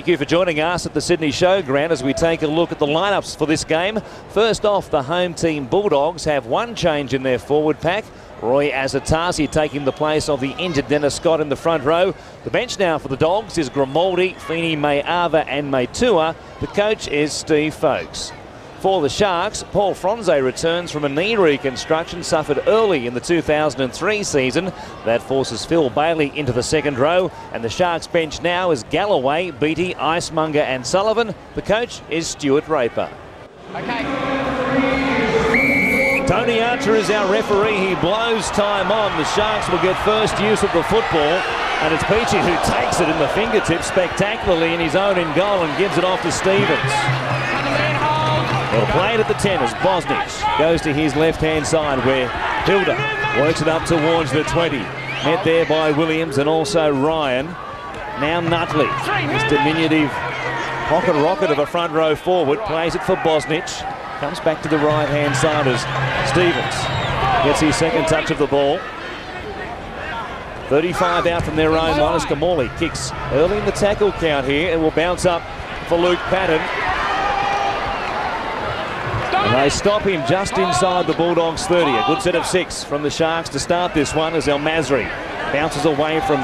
Thank you for joining us at the Sydney Showground as we take a look at the lineups for this game. First off, the home team Bulldogs have one change in their forward pack. Roy Azatasi taking the place of the injured Dennis Scott in the front row. The bench now for the Dogs is Grimaldi, Feeney, Mayava and Maitua. The coach is Steve Folkes. For the Sharks, Paul Fronze returns from a knee reconstruction suffered early in the 2003 season. That forces Phil Bailey into the second row. And the Sharks bench now is Galloway, Beattie, Icemonger and Sullivan. The coach is Stuart Raper. Okay. Tony Archer is our referee. He blows time on. The Sharks will get first use of the football. And it's Peachy who takes it in the fingertips spectacularly in his own in goal and gives it off to Stevens. They'll play it at the 10 as Bosnich goes to his left-hand side where Hilda works it up towards the 20. Met there by Williams and also Ryan. Now Nutley, this diminutive pocket rocket of a front row forward, plays it for Bosnich. Comes back to the right-hand side as Stevens gets his second touch of the ball. 35 out from their own line as Kamali kicks early in the tackle count here. It will bounce up for Luke Patton. And they stop him just inside the Bulldogs 30. A good set of 6 from the Sharks to start this one as El Masri bounces away from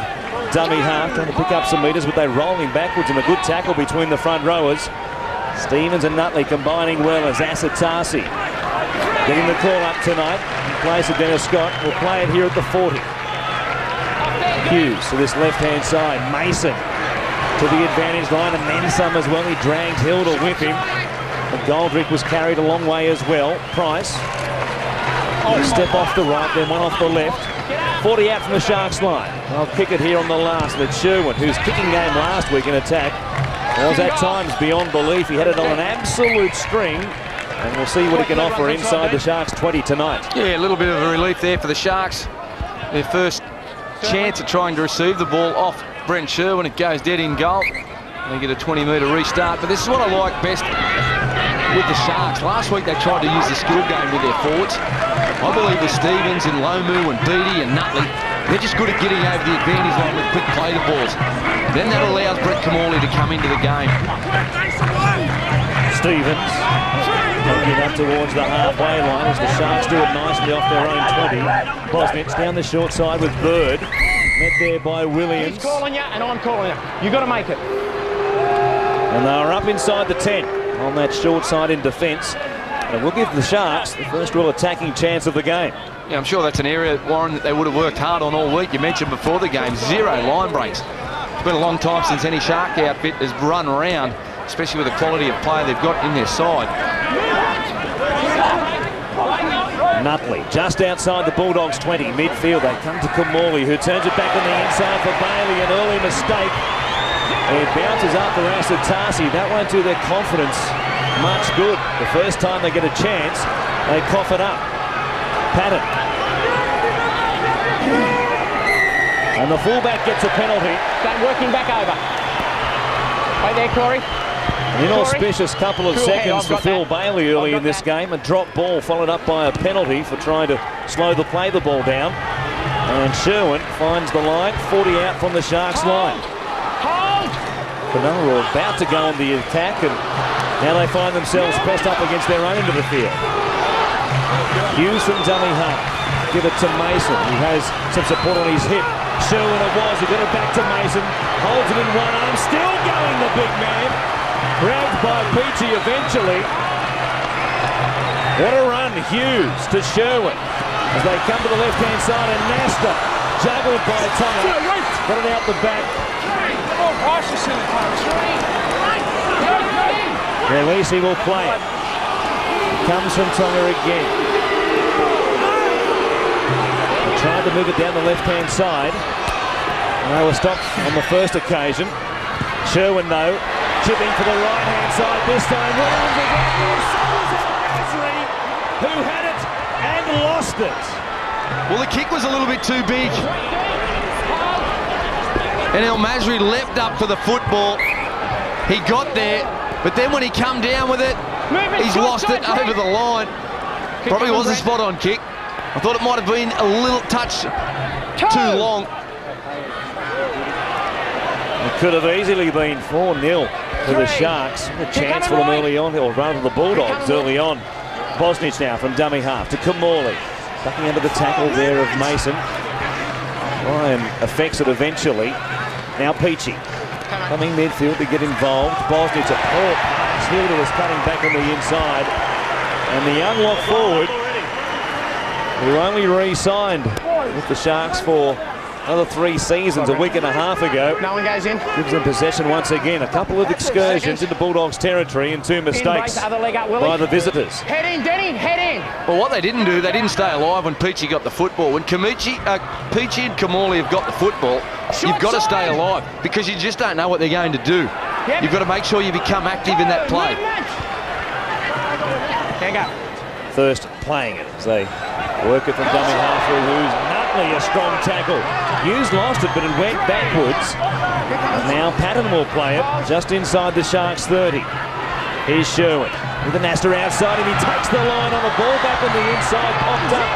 dummy half, trying to pick up some metres, but they roll him backwards and a good tackle between the front rowers. Stevens and Nutley combining well as Asatasi getting the call up tonight. In place of Dennis Scott, will play it here at the 40. Hughes to this left-hand side. Mason to the advantage line and then some as well. He dragged Hilda with him. And Goldrick was carried a long way as well. Price. A step off the right, then one off the left. 40 out from the Sharks line. I'll kick it here on the last. But Sherwin, whose kicking game last week in attack, was at times beyond belief. He had it on an absolute string. And we'll see what he can offer inside the Sharks 20 tonight. Yeah, a little bit of a relief there for the Sharks. Their first chance at trying to receive the ball off Brent Sherwin. It goes dead in goal. They get a 20-metre restart. But this is what I like best with the Sharks. Last week they tried to use the skill game with their forwards. I believe with Stevens and Lomu and Beattie and Nutley, they're just good at getting over the advantage line with quick play the balls. Then that allows Brett Kamali to come into the game. Stevens get up towards the halfway line as the Sharks do it nicely off their own 20. Bosnich down the short side with Bird. Met there by Williams. He's calling you and I'm calling you. You got to make it. And they are up inside the 10 on that short side in defence. And we'll give the Sharks the first real attacking chance of the game. Yeah, I'm sure that's an area, Warren, that they would have worked hard on all week. You mentioned before the game, 0 line breaks. It's been a long time since any Shark outfit has run around, especially with the quality of play they've got in their side. Nutley just outside the Bulldogs 20, midfield. They come to Kamali, who turns it back on the inside for Bailey. An early mistake. It bounces up for Asatasi. That won't do their confidence much good. The first time they get a chance, they cough it up. Patton. And the fullback gets a penalty. Start working back over. Wait there, Corey. An inauspicious couple of seconds for Phil Bailey early in this game. A drop ball followed up by a penalty for trying to slow the ball down. And Sherwin finds the line, 40 out from the Sharks line. Cronulla were about to go on the attack, and now they find themselves pressed up against their own end of the field. Hughes from dummy half. Give it to Mason, who has some support on his hip. Sherwin it was, he got it back to Mason. Holds it in one arm, still going the big man. Grabbed by Peachy eventually. What a run, Hughes to Sherwin. As they come to the left-hand side, and Nasta juggled by Tonga. Got it out the back. Release, will play it. Comes from Tonga again. They tried to move it down the left-hand side. And they were stopped on the first occasion. Sherwin, though, chipping for the right-hand side this time. Williams again. Who had it and lost it. Well, the kick was a little bit too big. And El Masri leapt up for the football. He got there, but then when he come down with it, he's lost it over the line. Probably was a spot-on kick. I thought it might have been a little touch too long. The Could have easily been 4-0 for the Sharks. A chance for them early on, or rather the Bulldogs early on. Bosnich now from dummy half to Kamali. Ducking under the tackle there of Mason. Ryan affects it eventually. Now Peachy. Coming midfield to get involved. Bosnich at poor pass. Hilda was cutting back on the inside. And the young lock forward, who only re-signed with the Sharks for another 3 seasons a week and a half ago. No one goes in. Gives them possession once again. A couple of excursions into Bulldogs territory and 2 mistakes by the visitors. Head in, Denny, head in. Well, what they didn't do, they didn't stay alive when Peachy got the football. When Peachy and Kamali have got the football, you've got to stay alive because you just don't know what they're going to do. Yep. You've got to make sure you become active in that play. There you go. First playing it as they work it from dummy half through Hughes. Nutley, a strong tackle. Hughes lost it, but it went backwards. And now Patton will play it just inside the Sharks 30. Here's Sherwin with the Nasta outside, and he takes the line on the ball back on the inside, popped up.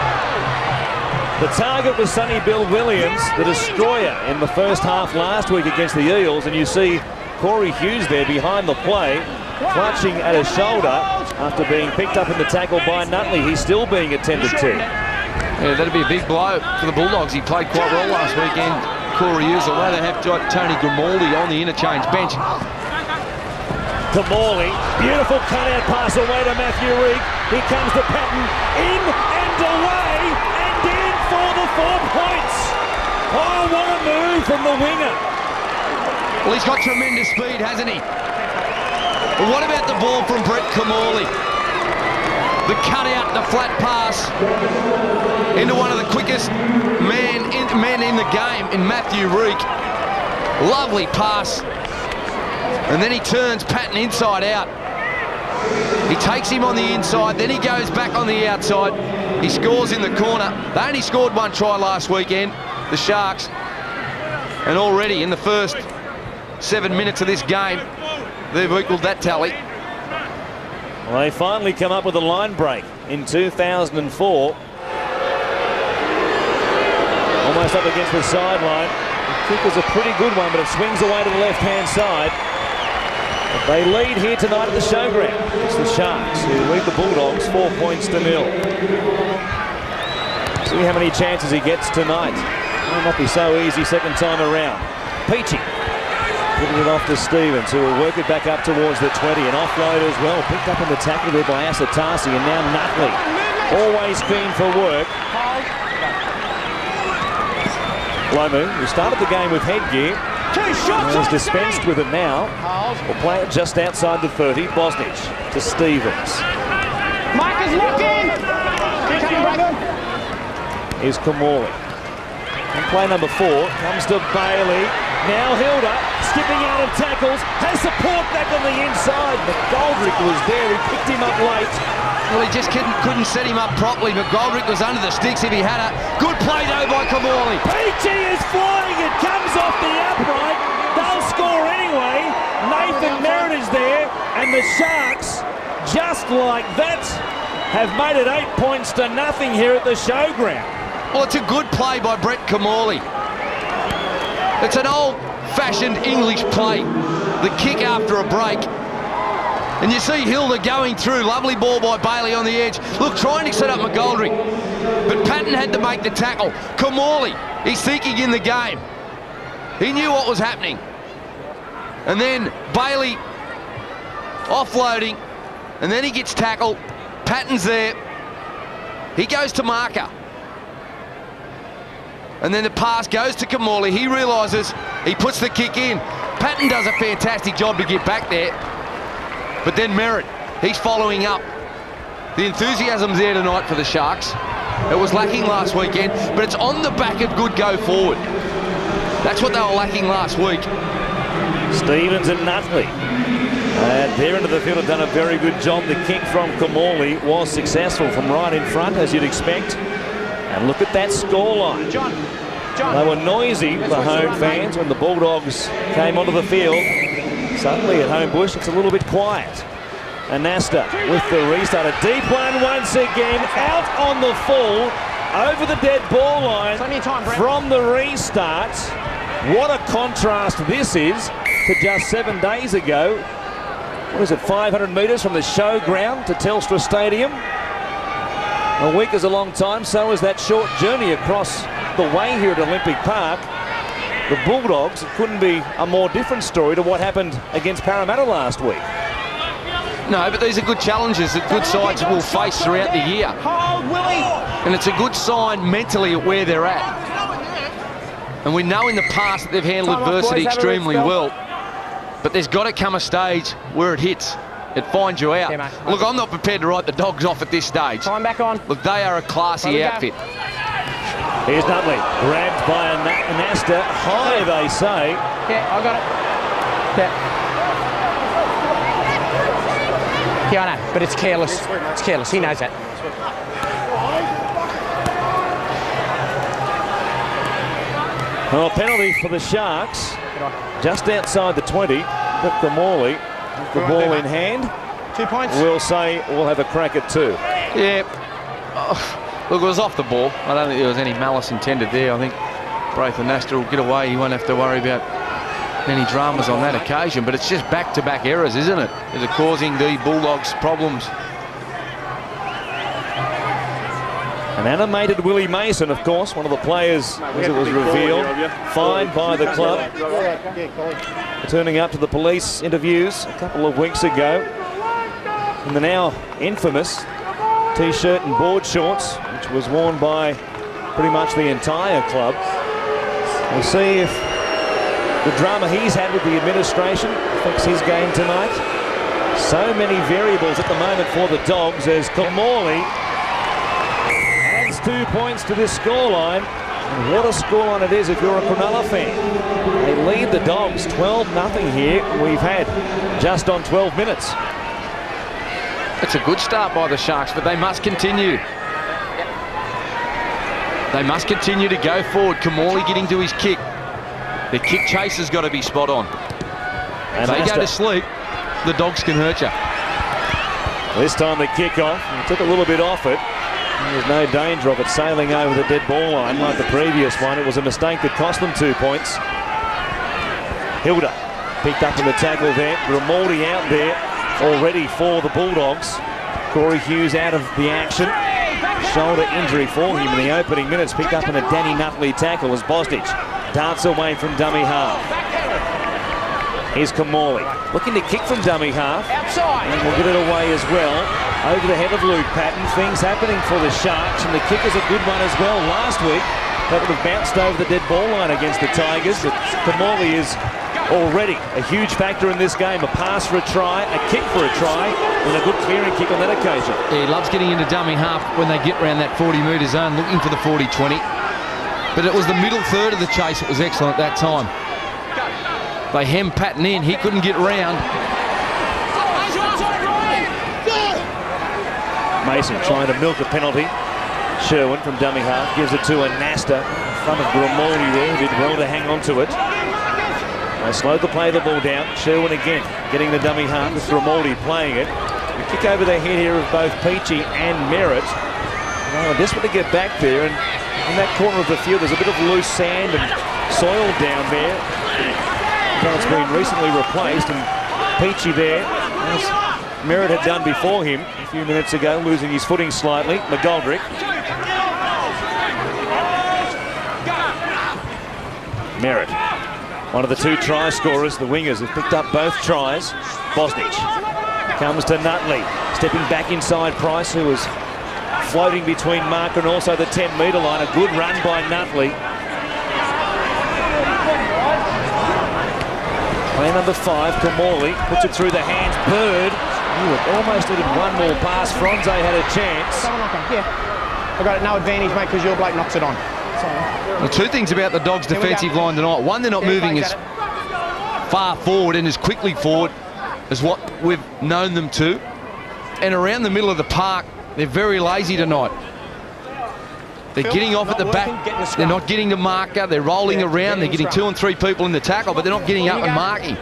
The target was Sonny Bill Williams, the destroyer in the first half last week against the Eels, and you see Corey Hughes there behind the play, clutching at his shoulder after being picked up in the tackle by Nutley. He's still being attended to. Yeah, that'd be a big blow for the Bulldogs. He played quite well last weekend, Corey Hughes, although they have got Tony Grimaldi on the interchange bench. Kamali, beautiful cut-out pass away to Matthew Reid. Here comes the Patton, in and away, and in for the 4 points. Oh, what a move from the winger. Well, he's got tremendous speed, hasn't he? But what about the ball from Brett Kamali? The cut-out, the flat pass into one of the quickest men in the game, in Matthew Reid. Lovely pass. And then he turns Patton inside out. He takes him on the inside, then he goes back on the outside. He scores in the corner. They only scored 1 try last weekend, the Sharks. And already in the first 7 minutes of this game, they've equalled that tally. Well, they finally come up with a line break in 2004. Almost up against the sideline. The kick was a pretty good one, but it swings away to the left-hand side. But they lead here tonight at the showground. It's the Sharks who lead the Bulldogs 4 points to 0. See how many chances he gets tonight. Will not be so easy second time around. Peachy putting it off to Stevens, who will work it back up towards the 20. An offload as well. Picked up in the tackle there by Asatasi, and now Nutley. Always keen for work. Lomu, who started the game with headgear, has dispensed with it now. Will play it just outside the 30. Bosnich to Stevens. Mike is looking. Here's Kamali. And play number 4 comes to Bailey. Now Hilda skipping out of tackles, has support back on the inside. McGoldrick was there, he picked him up late. Well, he just couldn't set him up properly. McGoldrick was under the sticks if he had it. Good play though by Kamali. Peachy is flying, it comes off the upright. They'll score anyway. Nathan Merritt is there, and the Sharks, just like that, have made it 8 points to nothing here at the showground. Well, it's a good play by Brett Kamali. It's an old-fashioned English play. The kick after a break. And you see Hilda going through. Lovely ball by Bailey on the edge. Look, trying to set up McGoldrick. But Patton had to make the tackle. Kamali, he's thinking in the game. He knew what was happening. And then Bailey offloading. And then he gets tackled. Patton's there. He goes to marker. And then the pass goes to Kamali. He realises, he puts the kick in. Patton does a fantastic job to get back there. But then Merritt, he's following up. The enthusiasm's there tonight for the Sharks. It was lacking last weekend, but it's on the back of good go forward. That's what they were lacking last week. Stevens and Nutley. At their end of the field have done a very good job. The kick from Kamali was successful from right in front, as you'd expect. And look at that scoreline. They were noisy, the home fans, when the Bulldogs came onto the field. Suddenly at Homebush, it's a little bit quiet. Anasta with the restart. A deep one once again, out on the full, over the dead ball line from the restart. What a contrast this is. to just 7 days ago. What is it, 500 metres from the showground to Telstra Stadium? A week is a long time, so is that short journey across the way here at Olympic Park. The Bulldogs, it couldn't be a more different story to what happened against Parramatta last week. No, but these are good challenges that good sides will face throughout the year. And it's a good sign mentally at where they're at. And we know in the past that they've handled adversity extremely well. But there's got to come a stage where it hits. It finds you out. Yeah, Look, I'm not prepared to write the Dogs off at this stage. Time back on. Look, they are a classy outfit. Here's Nutley, grabbed by Anasta. High, they say. Yeah, I got it. Yeah, I know, but it's careless. It's careless. He knows that. Well, penalty for the Sharks. Just outside the 20. Victor Morley, the ball in hand. 2 points. We'll say we'll have a crack at 2. Yeah. Oh, look, it was off the ball. I don't think there was any malice intended there. I think Braith Anasta will get away. He won't have to worry about any dramas on that occasion. But it's just back-to-back errors, isn't it? That are causing the Bulldogs problems. An animated Willie Mason, of course, one of the players, as it was revealed, fined by the club, turning up to the police interviews a couple of weeks ago in the now infamous T-shirt and board shorts, which was worn by pretty much the entire club. We'll see if the drama he's had with the administration affects his game tonight. So many variables at the moment for the Dogs as Morley 2 points to this scoreline. And what a scoreline it is if you're a Cronulla fan. They lead the Dogs 12-0 here. We've had just on 12 minutes. It's a good start by the Sharks, but they must continue. They must continue to go forward. Kamali getting to his kick. The kick chase has got to be spot on. And if they go to sleep, the Dogs can hurt you. This time the kick off. He took a little bit off it. There's no danger of it sailing over the dead ball line like the previous one. It was a mistake that cost them 2 points. Hilda picked up in the tackle there. Grimaldi out there already for the Bulldogs. Corey Hughes out of the action. Shoulder injury for him in the opening minutes. Picked up in a Danny Nutley tackle as Bosnich darts away from dummy half. Here's Kamali looking to kick from dummy half. Outside. And we'll get it away as well. Over the head of Luke Patton. Things happening for the Sharks, and the kick is a good one as well. Last week, that would have bounced over the dead ball line against the Tigers, but Kamali is already a huge factor in this game. A pass for a try, a kick for a try, and a good clearing kick on that occasion. Yeah, he loves getting into dummy half when they get around that 40-metre zone, looking for the 40-20. But it was the middle third of the chase that was excellent that time. They hemmed Patton in. He couldn't get round. Mason trying to milk a penalty. Sherwin from dummy half gives it to Anasta in front of Grimaldi there, who did well to hang on to it. They slowed the play of the ball down. Sherwin again getting the dummy half with Grimaldi playing it. The kick over the head here of both Peachy and Merritt. They were desperate to get back there, and in that corner of the field there's a bit of loose sand and soil down there. Well, it's been recently replaced, and Peachy there, as Merritt had done before him a few minutes ago, losing his footing slightly. McGoldrick. Merritt, one of the 2 try scorers. The wingers have picked up both tries. Bosnich comes to Nutley, stepping back inside Price, who was floating between marker and also the 10-metre line. A good run by Nutley. Play number 5, Kamali, puts it through the hands. Bird. It almost needed one more pass. Fronze had a chance. Yeah. I got it, no advantage, mate, because your bloke knocks it on. Well, 2 things about the Dogs' defensive line tonight. One, they're not moving as far forward and as quickly forward as what we've known them to. And around the middle of the park, they're very lazy tonight. They're getting off at the back. They're not getting the marker. They're rolling around. They're getting 2 and 3 people in the tackle, but they're not getting up and marking.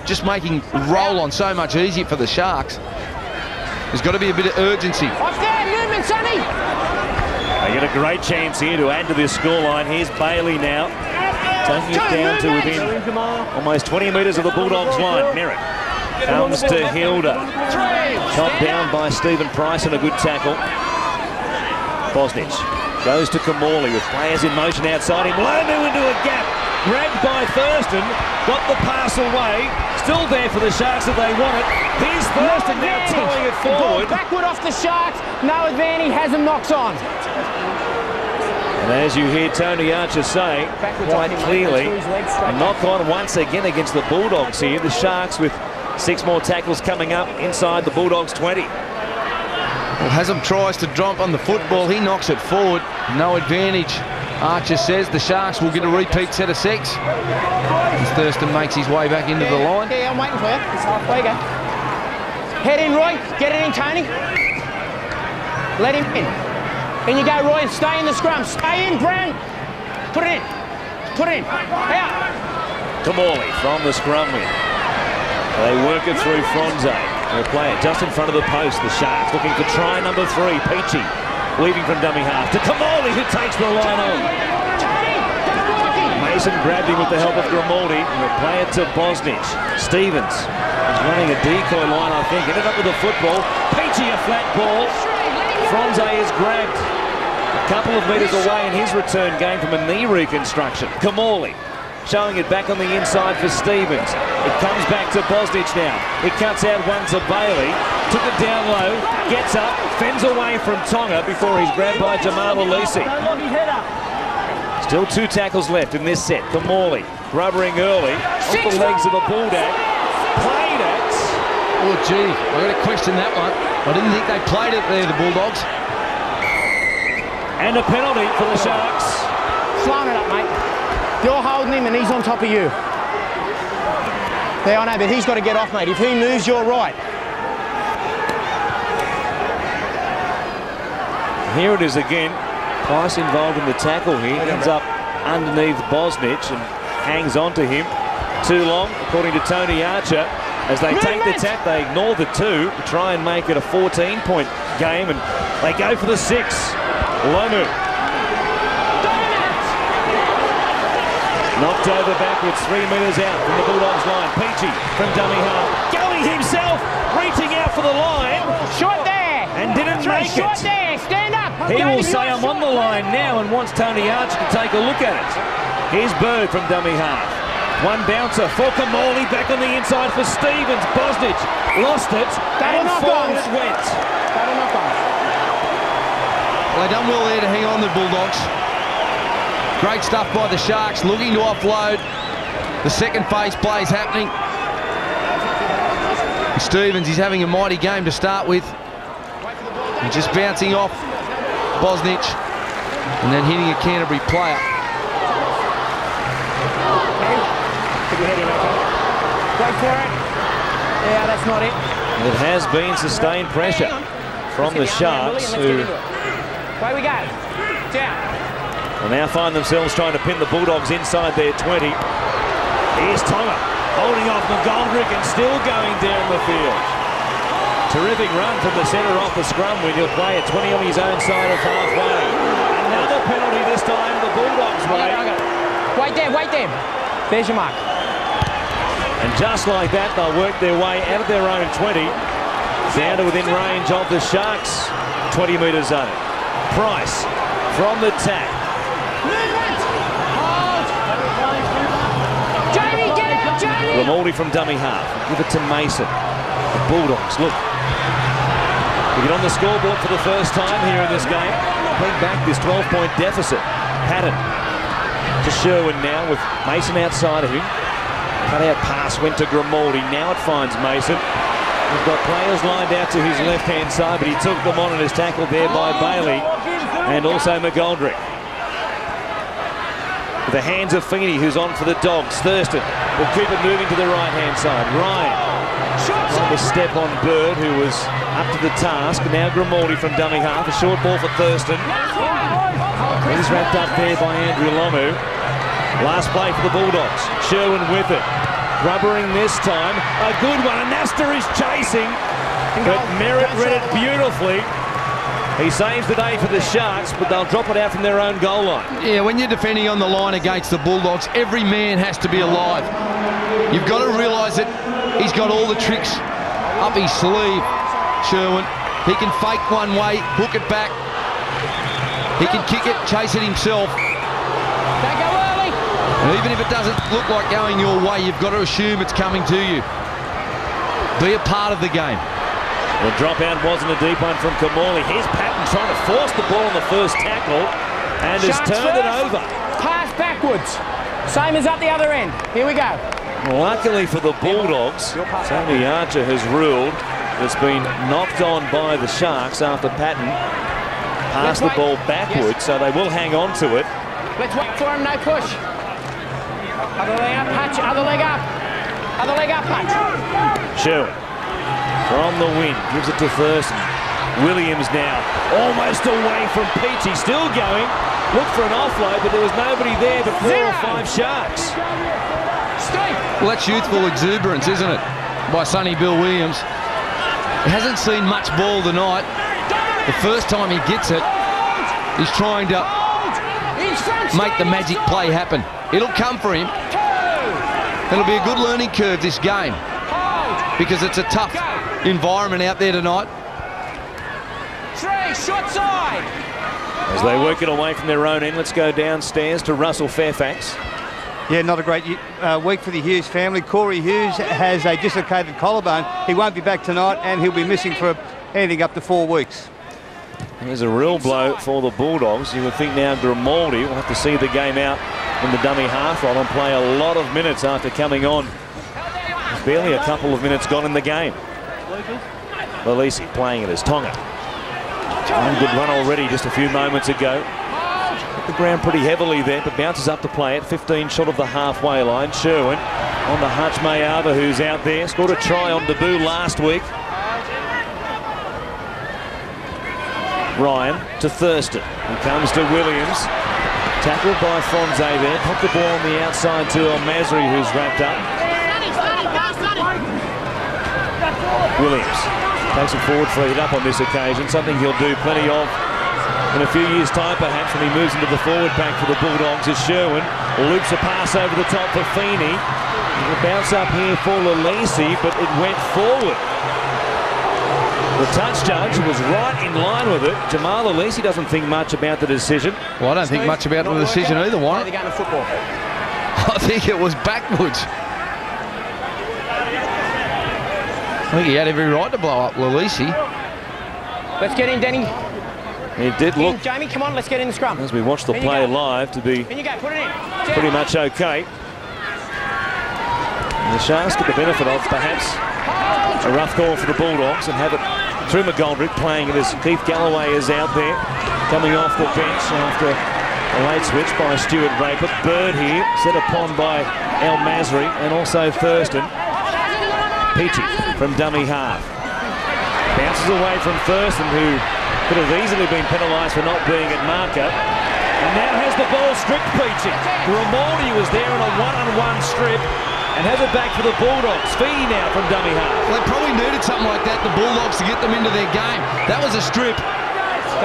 Just making roll on so much easier for the Sharks. There's got to be a bit of urgency. Off there, movement, Sonny. They get a great chance here to add to this scoreline. Here's Bailey now, taking it down to within almost 20 metres of the Bulldogs line. Merritt comes to Hilda. Chopped down by Stephen Price and a good tackle. Bosnich goes to Kamali with players in motion outside him. Lomu into a gap. Grabbed by Thurston. Got the pass away. Still there for the Sharks if they want it. Here's Thurston now throwing it forward. Backward off the Sharks. No advantage. Has them knocks on. And as you hear Tony Archer say, quite clearly, a knock on once again against the Bulldogs here. The Sharks with 6 more tackles coming up inside the Bulldogs 20. Well, Haslam tries to jump on the football. He knocks it forward. No advantage. Archer says the Sharks will get a repeat set of 6. As Thurston makes his way back into the line. Yeah, I'm waiting for you. There you go. Head in, Roy. Get it in, Tony. Let him in. In you go, Roy. Stay in the scrum. Stay in, Brown. Put it in. Put it in. Out. Kamali from the scrum win. They work it through Fronze. They'll play it just in front of the post. The Sharks looking for try number 3. Peachy weaving from dummy half to Kamali, who takes the line on. Mason grabbed him with the help of Grimaldi and will play it to Bosnich. Stevens is running a decoy line, I think. Ended up with a football. Peachy a flat ball. Fronze is grabbed a couple of metres away in his return game from a knee reconstruction. Kamali showing it back on the inside for Stevens. It comes back to Bosnich now. It cuts out one to Bailey. Took it down low, gets up, fends away from Tonga before he's grabbed by Jamal Alisi. Still 2 tackles left in this set. Kamali rubbering early off the legs of the Bulldog. Played it. Oh, gee, I've got to question that one. I didn't think they played it there, the Bulldogs. And a penalty for the Sharks. Slowing it up, mate. You're holding him and he's on top of you. Yeah, I know, but he's got to get off, mate. If he moves, you're right. Here it is again. Price involved in the tackle here. Ends up underneath Bosnich and hangs on to him. Too long, according to Tony Archer. As they take the tap, they ignore the 2 to try and make it a 14-point game, and they go for the 6. Lomu. Knocked over backwards, 3 metres out from the Bulldogs line. Peachy from dummy half. Going himself, reaching out for the line. Shot there. And didn't make it. Shot there. Stand up. He will say, I'm on the line now, and wants Tony Archer to take a look at it. Here's Bird from dummy half. One bouncer for Kamali, back on the inside for Stevens. Bosnich lost it, and forward it went. Well, they done well there to hang on the Bulldogs. Great stuff by the Sharks, looking to offload. The second phase play is happening. And Stevens, he's having a mighty game to start with. He's just bouncing off Bosnich and then hitting a Canterbury player. Wait for it. Yeah, that's not it. It has been sustained pressure from the Sharks, who away we go. Down. will now find themselves trying to pin the Bulldogs inside their 20. Here's Tonga holding off McGoldrick and still going down the field. Terrific run from the centre off the scrum when he'll play at 20 on his own side of halfway. Another penalty this time the Bulldogs way. Wait there. There's your mark. And just like that, they'll work their way out of their own 20 down to within range of the Sharks' 20-metre zone. Price from the tap. Jamie, get out, Jamie! Grimaldi from dummy half. Give it to Mason. The Bulldogs, look. We get on the scoreboard for the first time here in this game. Bring back this 12-point deficit. Patton to Sherwin now with Mason outside of him. Cut-out pass went to Grimaldi. Now it finds Mason. He's got players lined out to his left-hand side, but he took them on and is tackled there by Bailey and also McGoldrick. With the hands of Feeney, who's on for the Dogs. Thurston will keep it moving to the right-hand side. Ryan on the step on Bird, who was up to the task. Now Grimaldi from dummy half. A short ball for Thurston. He's wrapped up there by Andrew Lomu. Last play for the Bulldogs. Sherwin with it. Rubbering this time. A good one. Anasta is chasing, but Merritt read it beautifully. He saves the day for the Sharks, but they'll drop it out from their own goal line. Yeah, when you're defending on the line against the Bulldogs, every man has to be alive. You've got to realise that he's got all the tricks up his sleeve, Sherwin. He can fake one way, hook it back. He can kick it, chase it himself. Don't go early. And even if it doesn't look like going your way, you've got to assume it's coming to you. Be a part of the game. The dropout wasn't a deep one from Kamali. Here's Patton trying to force the ball on the first tackle and has turned it over. Pass backwards. Same as up the other end. Here we go. Luckily for the Bulldogs, Tony Archer has ruled it's been knocked on by the Sharks after Patton passed the ball backwards, so they will hang on to it. Let's wait for him, no push. Other leg up, Patch. Other leg up. Other leg up, Patch. Sherwin from the wing, gives it to Thurston. Williams now almost away from Peachy, still going. Looked for an offload, but there was nobody there but 4 or 5 Sharks. Well, that's youthful exuberance, isn't it, by Sonny Bill Williams. He hasn't seen much ball tonight. The first time he gets it, he's trying to make the magic play happen. It'll come for him. It'll be a good learning curve, this game, because it's a tough environment out there tonight. 3, short side. As they work it away from their own end, let's go downstairs to Russell Fairfax. Yeah, not a great week for the Hughes family. Corey Hughes has a dislocated collarbone. He won't be back tonight, and he'll be missing for anything up to 4 weeks. There's a real blow for the Bulldogs. You would think now Grimaldi will have to see the game out in the dummy half role and play a lot of minutes after coming on. There's barely a couple of minutes gone in the game. Lilisi playing it as Tonga. One good run already just a few moments ago. Hit the ground pretty heavily there, but bounces up to play it. 15 short of the halfway line. Sherwin on the Hutch Mayava, who's out there. Scored a try on debut last week. Ryan to Thurston. He comes to Williams. Tackled by Fonze there. Popped the ball on the outside to El Masri, who's wrapped up. Williams takes it forward for a hit up on this occasion. Something he'll do plenty of in a few years' time, perhaps, when he moves into the forward pack for the Bulldogs. As Sherwin loops a pass over the top for Feeney. It'll bounce up here for Lilisi, but it went forward. The touch judge was right in line with it. Jamal Lilisi doesn't think much about the decision. Well, I don't think much about the decision either, Warren. They're going to football. I think it was backwards. I think he had every right to blow up Lilisi. Let's get in, Denny. It did look, Jamie, come on, let's get in the scrum. as we watched the play live, to be In you go, put it in. pretty much okay. And the Sharks get the benefit of perhaps a rough call for the Bulldogs and have it through McGoldrick, playing it as Keith Galloway is out there, coming off the bench after a late switch by Stuart Raper. Bird here, set upon by El Masri and also Thurston. Peachy from dummy half. Bounces away from Thurston, who could have easily been penalised for not being at marker. And now has the ball stripped, Peachy. Grimaldi was there on a one-on-one strip and has it back for the Bulldogs. Feedy now from dummy half. Well, they probably needed something like that, the Bulldogs, to get them into their game. That was a strip.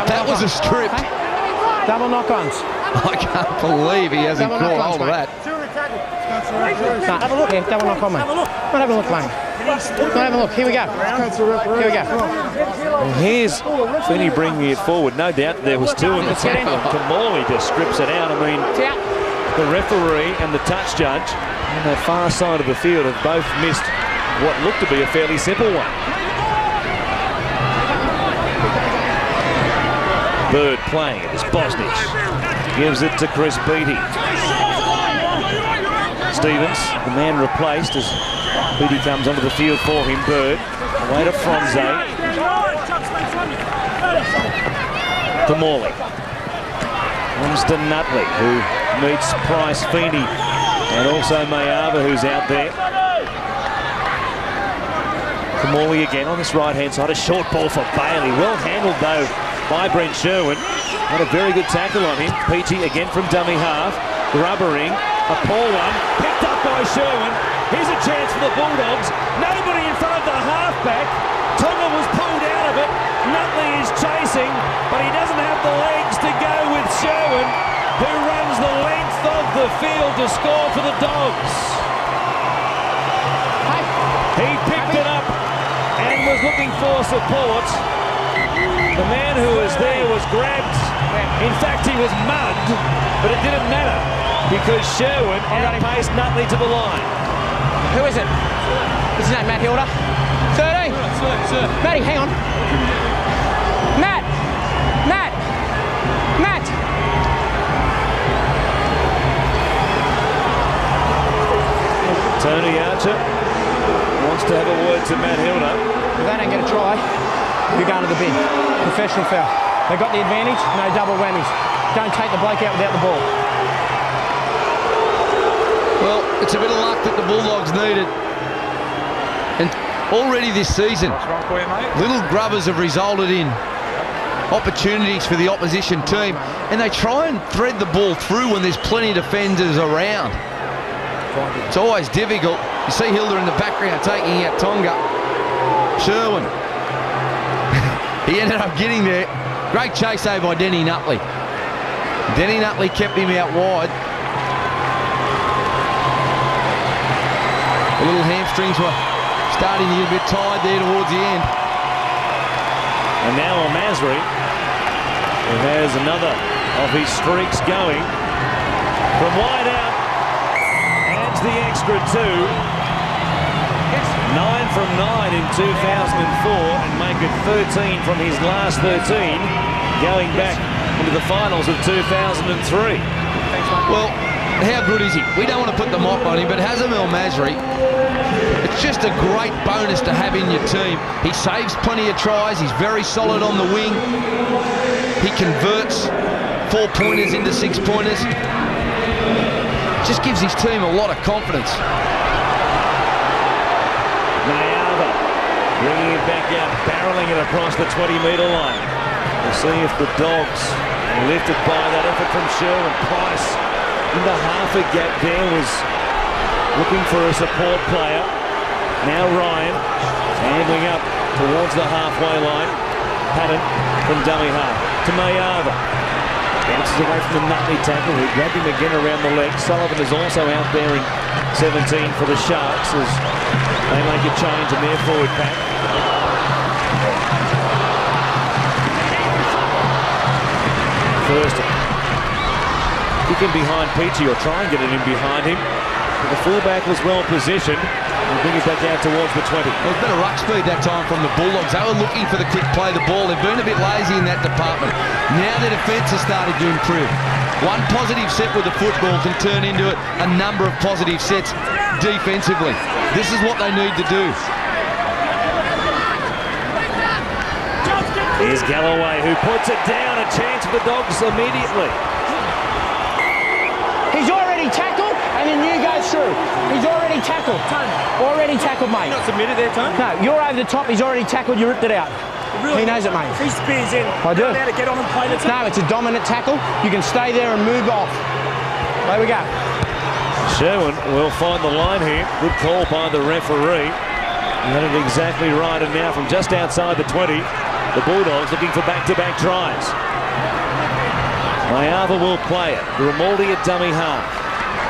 That was a strip. Double knock-ons. I can't believe he hasn't caught hold of that. No, have a look. Yeah, double knock-on, mate. Not have a look, mate. Not have a look. Here we go. Here we go. Well, here's Feeny bringing it forward. No doubt there was two in the tackle. Kamali just strips it out. I mean, the referee and the touch judge on the far side of the field have both missed what looked to be a fairly simple one. Bird playing it as Bosnich gives it to Chris Beattie. Stevens, the man replaced as Beattie comes onto the field for him. Bird away to Fonze. To Morley. Comes to Nutley, who meets Price, Feeney, and also Mayava, who's out there. To Morley again on this right-hand side. A short ball for Bailey. Well handled, though, by Brent Sherwin. Had a very good tackle on him. Peachy again from dummy half. Grubbering. A poor one. Picked up by Sherwin. Here's a chance for the Bulldogs. Nobody in front of the halfback. Tonga was pulled out of it. Nutley is chasing. the field to score for the Dogs. He picked it up and was looking for support. The man who was there was grabbed. In fact, he was mugged, but it didn't matter because Sherwin outpaced Nutley to the line. Who is it? What's his name? Matt Hilda? 13? Sir. Matty, hang on. Matt! Matt! Matt! Tony Archer wants to have a word to Matt Hilda. If they don't get a try, you're going to the bin. Professional foul. They got the advantage, no double whammies. Don't take the bloke out without the ball. Well, it's a bit of luck that the Bulldogs needed. And already this season, little grubbers have resulted in opportunities for the opposition team, and they try and thread the ball through when there's plenty of defenders around. It's always difficult. You see Hilda in the background taking out Tonga. Sherwin. He ended up getting there. Great chase there by Denny Nutley. Denny Nutley kept him out wide. The little hamstrings were starting to get a bit tired there towards the end. And now Masri, who has another of his streaks going. From wide out, adds the extra 2. 9 from 9 in 2004 and make it 13 from his last 13, going back into the finals of 2003. Well, how good is he? We don't want to put the mop on him, but Hazem El Masri, it's just a great bonus to have in your team. He saves plenty of tries. He's very solid on the wing. He converts 4-pointers into 6-pointers. Just gives his team a lot of confidence. Mayava bringing it back out, barreling it across the 20-metre line. We'll see if the Dogs are lifted by that effort from Sherwin. Price into half a gap there, was looking for a support player. Now Ryan handling up towards the halfway line. Patton from dummy half to Mayava. Bounces away from the Nutley tackle, who grabbed him again around the leg. Sullivan is also out there in 17 for the Sharks as they make a change in their forward pack. First, kick him behind Peachy, or try and get it in behind him. But the fullback was well positioned. And bring it back out towards the 20. There was a bit of ruck speed that time from the Bulldogs. They were looking for the quick play the ball. They've been a bit lazy in that department. Now their defence has started to improve. One positive set with the football can turn into a number of positive sets defensively. This is what they need to do. Here's Galloway, who puts it down. A chance for the Dogs immediately. He's already tackled, and then you go through. He's already tackled. Already tackled, mate. You're not submitted there, Tony? No, you're over the top. He's already tackled. You ripped it out. Really? He knows it, mate. He spears in. I do. Allowed to get on and play the tackle. No, it's a dominant tackle. You can stay there and move off. There we go. Sherwin will find the line here. Good call by the referee. He had it exactly right, and now from just outside the 20, the Bulldogs looking for back-to-back tries. Mayava will play it. Grimaldi at dummy half.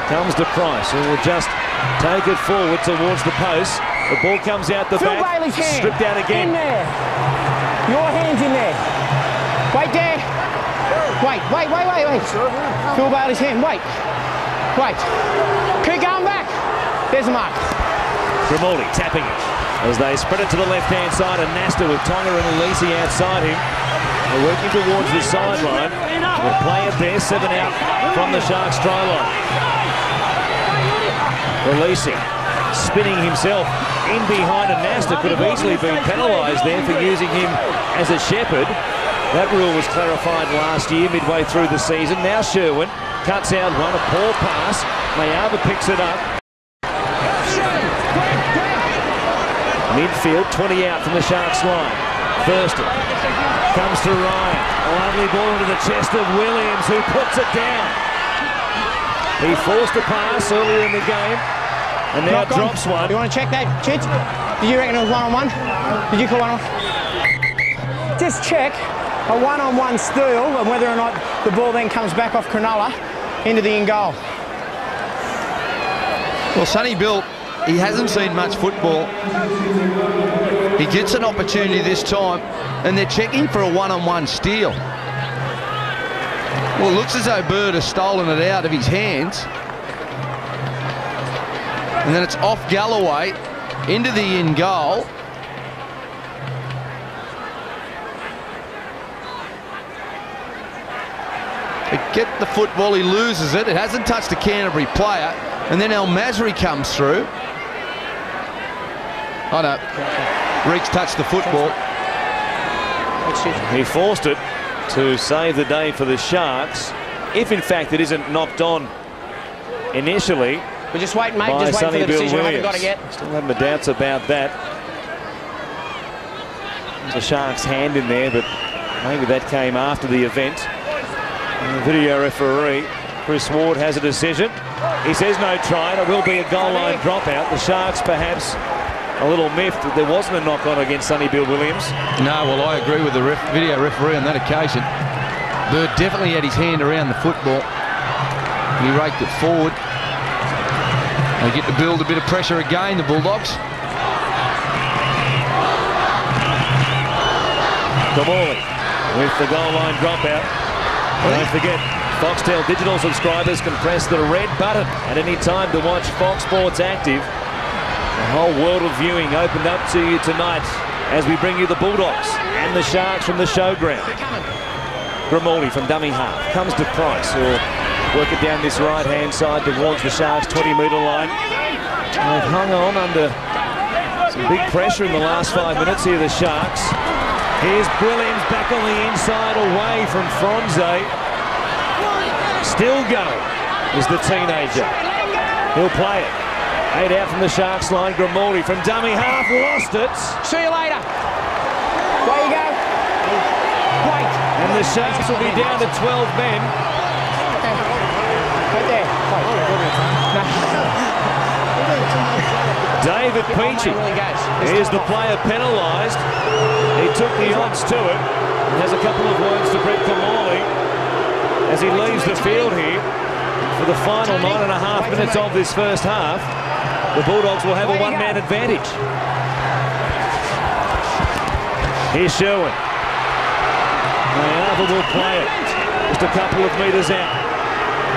Comes to Price, who will just take it forward towards the post. The ball comes out the back. Bailey's hand. Stripped out again. In there. Your hand's in there. Wait there. Wait. Phil Bailey's hand. Wait. Keep going back. There's a mark. Grimaldi tapping it as they spread it to the left-hand side, and Nasta with Tonga and Elise outside him. They're working towards the sideline. We'll play it there, 7 out from the Sharks try line. Elise spinning himself in behind, and Nasta could have easily been penalised there for using him as a shepherd. That rule was clarified last year, midway through the season. Now Sherwin cuts out one, a poor pass. Mayava picks it up. Midfield, 20 out from the Sharks line. Thurston comes to Ryan. A lovely ball into the chest of Williams, who puts it down. He forced a pass earlier in the game, and now drops one. You want to check that, Chich? Did you reckon it was one-on-one? Did you call one-on? Just check a one-on-one steal and whether or not the ball then comes back off Cronulla into the in goal. Well, Sonny Bill, he hasn't seen much football. He gets an opportunity this time, and they're checking for a one-on-one steal. Well, it looks as though Bird has stolen it out of his hands. And then it's off Galloway into the in goal. To get the football, he loses it. It hasn't touched a Canterbury player. And then El Masri comes through. Oh no, Reeks touched the football. He forced it to save the day for the Sharks. If in fact it isn't knocked on initially. We're just waiting, mate. Just waiting for the decision. I haven't got it yet. Still having the doubts about that. There's a Sharks hand in there, but maybe that came after the event. And the video referee, Chris Ward, has a decision. He says no try, and it will be a goal line dropout. The Sharks perhaps a little miffed that there wasn't a knock-on against Sonny Bill Williams. No, well, I agree with the video referee on that occasion. Bird definitely had his hand around the football. He raked it forward. They get to build a bit of pressure again, the Bulldogs. Kamali with the goal line dropout. Don't forget, Foxtel Digital subscribers can press the red button at any time to watch Fox Sports Active. The whole world of viewing opened up to you tonight as we bring you the Bulldogs and the Sharks from the showground. Grimaldi from dummy half comes to Price, who'll work it down this right-hand side towards the Sharks' 20-metre line. They've hung on under some big pressure in the last 5 minutes here, the Sharks. Here's Williams back on the inside, away from Fronze. Still going is the teenager. He'll play it. 8 out from the Sharks line. Grimaldi from dummy half, lost it. See you later. There you go. Wait. And the Sharks will be down to 12 men. Right there. David Peachy. Here's the player penalised. He took the odds to it. And has a couple of words to Brett Kamali as he leaves the field here for the final 9.5 minutes of this first half. The Bulldogs will have a one-man advantage. Here's Sherwin. Mayava will play it. Just a couple of metres out.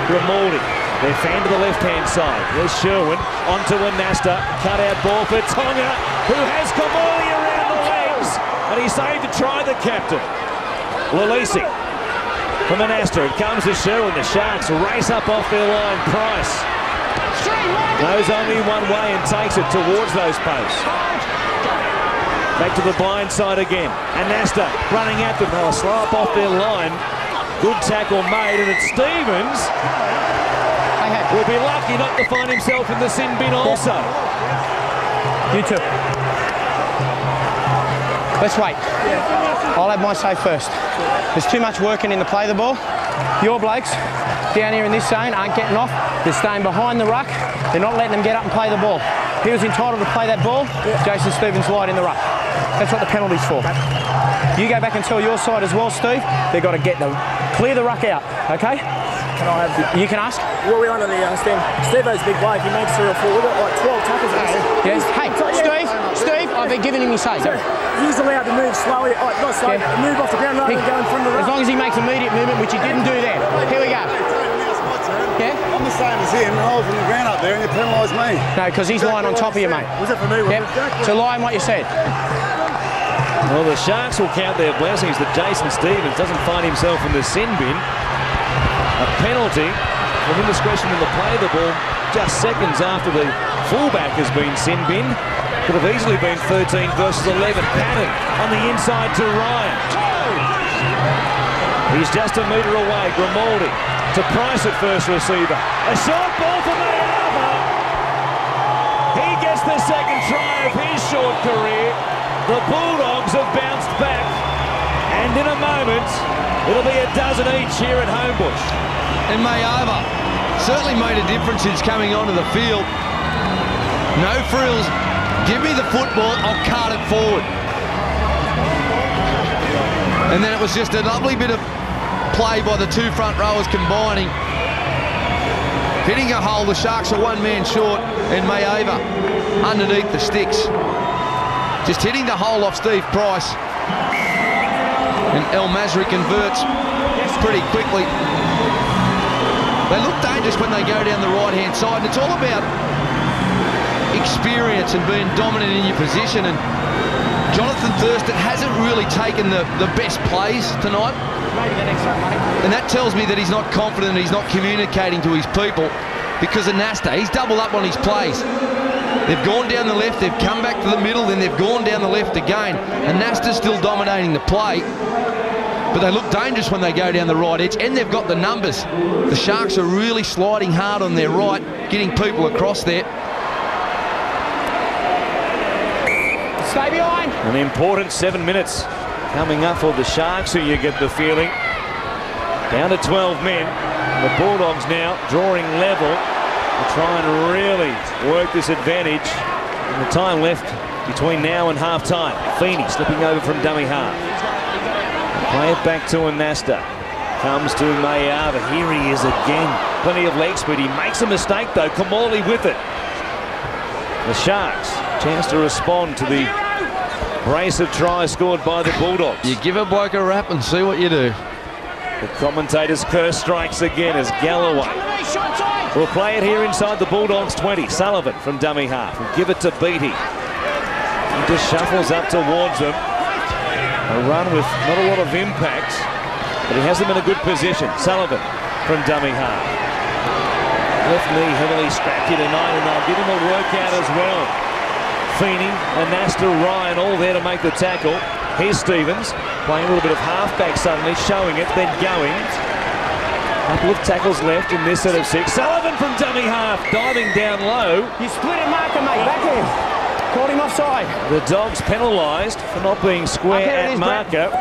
Grimaldi. They're fan to the left-hand side. There's Sherwin. Onto Anasta. Cut-out ball for Tonga, who has Kamali around the legs. And he's saved to try the captain. Lalisi from Anasta. It comes to Sherwin. The Sharks race up off their line. Price goes only one way and takes it towards those posts. Back to the blind side again. Anasta running at them. They'll slow up off their line. Good tackle made, and it's Stevens. Will be lucky not to find himself in the sin bin also. You too. Let's wait. I'll have my say first. There's too much working in the play the ball. Your blokes down here in this zone aren't getting off. They're staying behind the ruck. They're not letting them get up and play the ball. He was entitled to play that ball. Jason Stevens lied in the ruck. That's what the penalty's for. You go back and tell your side as well, Steve. They've got to clear the ruck out, okay? Can I have... You can ask. Well, we understand. Steve-O's big bloke. He makes 3 or 4, like 12 tackles. Yes. Hey, Steve, I've been giving him his say. So he's allowed to move slowly, not slowly, move off the ground rather than go in front of the ruck. As long as he makes immediate movement, which he didn't do there. Here we go. Yeah? I'm the same as him. I was on the ground up there and you penalised me. No, because he's lying on top of you, mate. Was it for me? Yep. So lie on what you said. Well, the Sharks will count their blessings that Jason Stevens doesn't find himself in the sin bin. A penalty for indiscretion in the play of the ball just seconds after the fullback has been sin bin. Could have easily been 13 versus 11. Patton on the inside to Ryan. He's just a metre away. Grimaldi to Price at first receiver. A short ball for Mayava. He gets the second try of his short career. The Bulldogs have bounced back. And in a moment, it'll be a dozen each here at Homebush. And Mayava certainly made a difference since coming onto the field. No frills. Give me the football, I'll cart it forward. And then it was just a lovely bit of play by the two front rowers combining. Hitting a hole, the Sharks are one man short. and Mayava underneath the sticks. Just hitting the hole off Steve Price. And El Masri converts pretty quickly. They look dangerous when they go down the right-hand side. And it's all about experience and being dominant in your position. And Jonathan Thurston hasn't really taken the best plays tonight. Maybe the next one, mate. And that tells me that he's not confident, he's not communicating to his people because of Nasta. He's doubled up on his plays. They've gone down the left, they've come back to the middle, then they've gone down the left again. And Nasta's still dominating the play. But they look dangerous when they go down the right edge, and they've got the numbers. The Sharks are really sliding hard on their right, getting people across there. Stay behind. An important 7 minutes coming up for the Sharks, who you get the feeling. Down to 12 men. The Bulldogs now drawing level to try and really work this advantage. And the time left between now and half-time. Feeney slipping over from dummy half. Play it back to Anasta. Comes to Mayava. Here he is again. Plenty of leg speed. He makes a mistake though. Kamali with it. The Sharks, chance to respond to the brace of tries scored by the Bulldogs. You give a bloke a rap and see what you do. The commentator's curse strikes again as Galloway will play it here inside the Bulldogs 20. Sullivan from dummy half will give it to Beattie. He just shuffles up towards them. A run with not a lot of impact, but he has them in a good position. Sullivan from dummy half. Left knee heavily strapped here tonight, and they'll give him a workout as well. Feeney, Anasta, Ryan all there to make the tackle. Here's Stevens playing a little bit of halfback suddenly, showing it, then going. Couple of tackles left in this set of 6. Sullivan from dummy half, diving down low. You split a marker, mate. Back him. Caught him offside. The Dogs penalised for not being square at marker.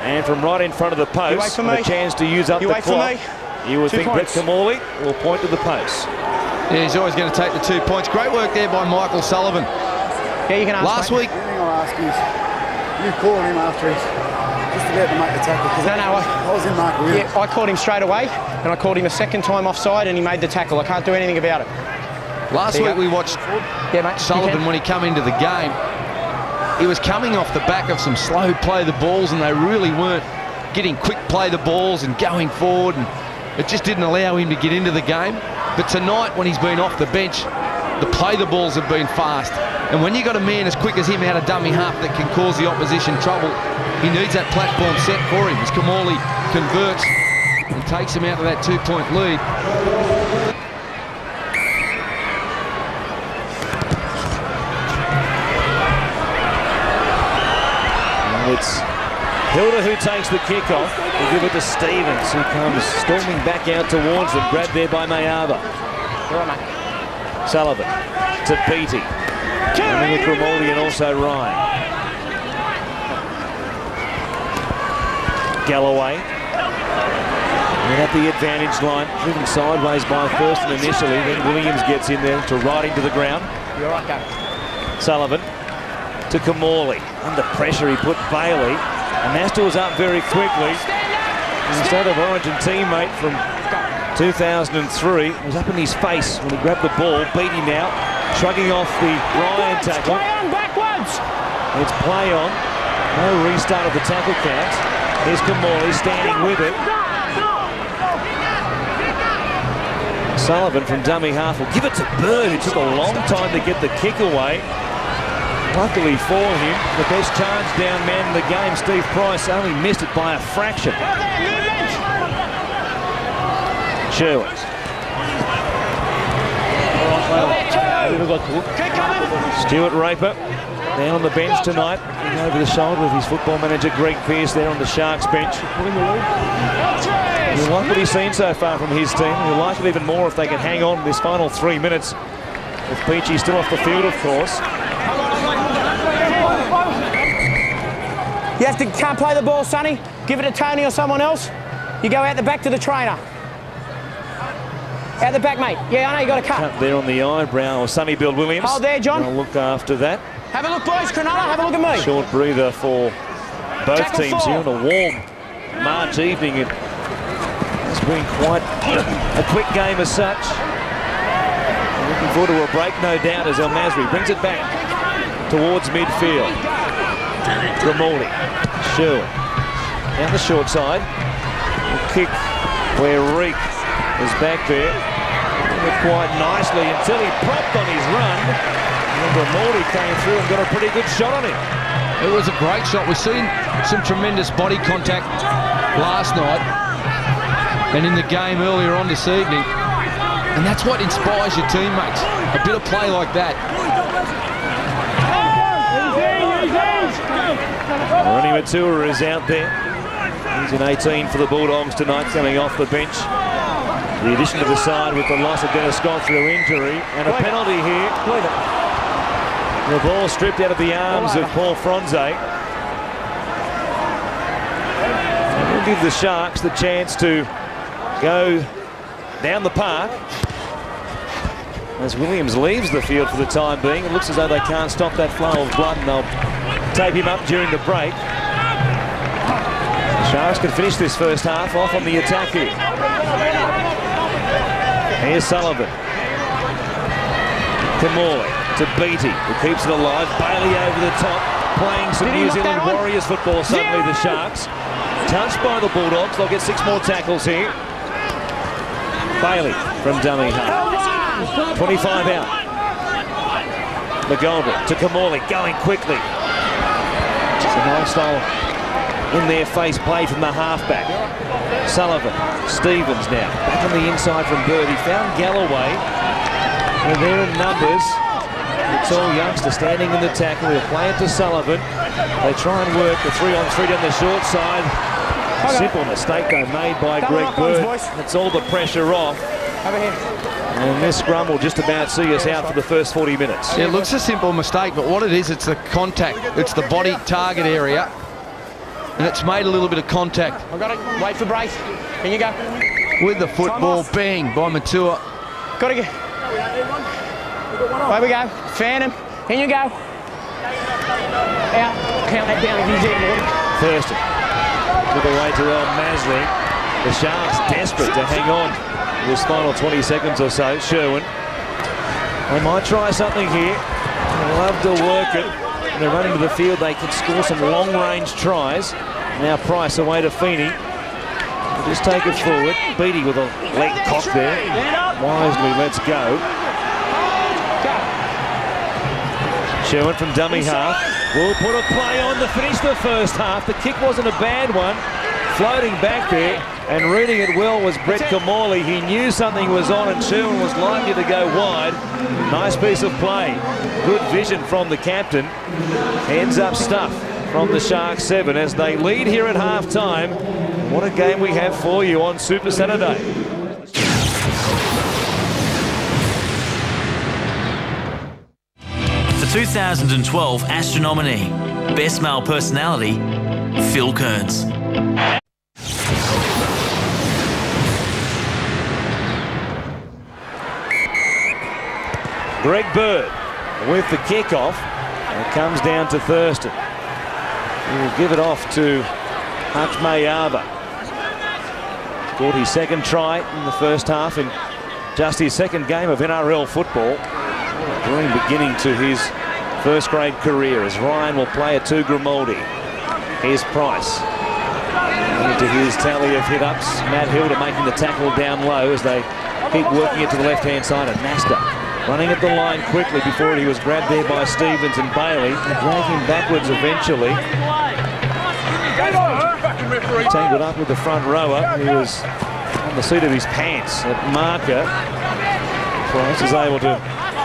And from right in front of the post, a chance to use up the clock. You would think Brett Kamali will point to the post. Yeah, he's always going to take the 2 points. Great work there by Michael Sullivan. Yeah, you can ask. Last week, The thing I'll ask is, you called him after he's just about to make the tackle. No, I was in mark with him. Yeah, I caught him straight away, and I caught him a second time offside, and he made the tackle. I can't do anything about it. last week we watched Sullivan when he came into the game. He was coming off the back of some slow play the balls, and they really weren't getting quick play the balls and going forward, and it just didn't allow him to get into the game. But tonight, when he's been off the bench, the play the balls have been fast. And when you got a man as quick as him out of dummy half that can cause the opposition trouble, he needs that platform set for him as Kamali converts and takes him out of that 2-point lead. And it's Hilda who takes the kickoff. They give it to Stevens, who comes storming back out towards them, grabbed there by Mayava. Sullivan to Beattie. And then with Grimaldi and also Ryan. Galloway. And at the advantage line, moving sideways by Thurston initially, then Williams gets in there to right into the ground. You're right, Gav. Sullivan to Kamali. Under pressure, he put Bailey. And Nasta was up very quickly. Instead of Origin teammate from 2003 was up in his face when he grabbed the ball. Beattie now shrugging off the Ryan tackle. Play on backwards. It's play on. No restart of the tackle count. Here's Kamali standing with it. Sullivan from dummy half will give it to Bird, who took a long time to get the kick away. Luckily for him, the best charge down man in the game, Steve Price, only missed it by a fraction. Sherwood. Stuart Raper down on the bench tonight, looking over the shoulder of his football manager Greg Pearce there on the Sharks bench. You'll like what he's seen so far from his team. You'll like it even more if they can hang on this final 3 minutes. With Peachy still off the field, of course. You can't play the ball, Sonny. Give it to Tony or someone else. You go out the back to the trainer. Out the back, mate. Yeah, I know you got a cut. Cut there on the eyebrow of Sonny Bill Williams. Hold there, John. I'll look after that. Have a look, boys. Cronulla, have a look at me. Short breather for both Tackle teams here on a warm March evening. It's been quite a quick game as such. Looking Looking forward to a break, no doubt, as El Masri brings it back towards midfield. Grimaldi, Sherwin, down the short side. A kick where Reek is back there. Quite nicely until he propped on his run. And Grimaldi came through and got a pretty good shot on him. It was a great shot. We've seen some tremendous body contact last night and in the game earlier on this evening. And that's what inspires your teammates. A bit of play like that. Ronnie Matua is out there. He's in 18 for the Bulldogs tonight, coming off the bench. The addition to the side with the loss of Dennis Scott through injury, and a penalty here. The ball stripped out of the arms of Paul Fronze. We'll give the Sharks the chance to go down the park. As Williams leaves the field for the time being, it looks as though they can't stop that flow of blood, and they'll tape him up during the break. The Sharks can finish this first half off on the attack here. Here's Sullivan. Kamali to Beattie, who keeps it alive. Bailey over the top, playing some New Zealand Warriors football suddenly, the Sharks. Touched by the Bulldogs, they'll get 6 more tackles here. Bailey from dummy half. 25 out. McGoldrick to Kamali, going quickly. It's a nice style in their face play from the halfback. Sullivan, Stevens now, back on the inside from Bird. He found Galloway. They're there in numbers. It's all youngster standing in the tackle. He'll play it to Sullivan. They try and work the 3-on-3 down the short side. Simple mistake though made by Greg Bird. That's all the pressure off. And this scrum will just about see us out for the first 40 minutes. It looks a simple mistake, but what it is, it's the contact. It's the body target area. And it's made a little bit of contact. I got it. Wait for brace. Can you go? With the football, bang, by Matua. Got to go. Away we go. Fan him. Can you go? Out. Count that down if he's in. Thurston. Took away to El Masri. The Sharks desperate to hang on this final 20 seconds or so. Sherwin. They might try something here. They love to work it. When they run into the field, they can score some long-range tries. Now Price away to Feeney. They'll just take it forward. Beattie with a leg cock there. Wisely lets go. Sherwin from dummy half. Will put a play on to finish the first half. The kick wasn't a bad one. Floating back there and reading it well was Brett Kamali. He knew something was on and Sherwin was likely to go wide. Nice piece of play. Good vision from the captain. Ends up stuff from the Sharks 7 as they lead here at half-time. What a game we have for you on Super Saturday. The 2012 Astronominee. Best Male Personality, Phil Kearns. Greg Bird with the kickoff. It comes down to Thurston. He will give it off to Hutch Mayaba. Scored his second try in the first half in just his second game of NRL football. Brilliant beginning to his first grade career as Ryan will play it to Grimaldi. Here's Price. Into his tally of hit-ups. Matt Hilder making the tackle down low as they keep working it to the left-hand side of Nasta. Running at the line quickly before he was grabbed there by Stevens and Bailey. They drag him backwards eventually. Tangled up with the front rower. He was on the seat of his pants at marker. Price is able to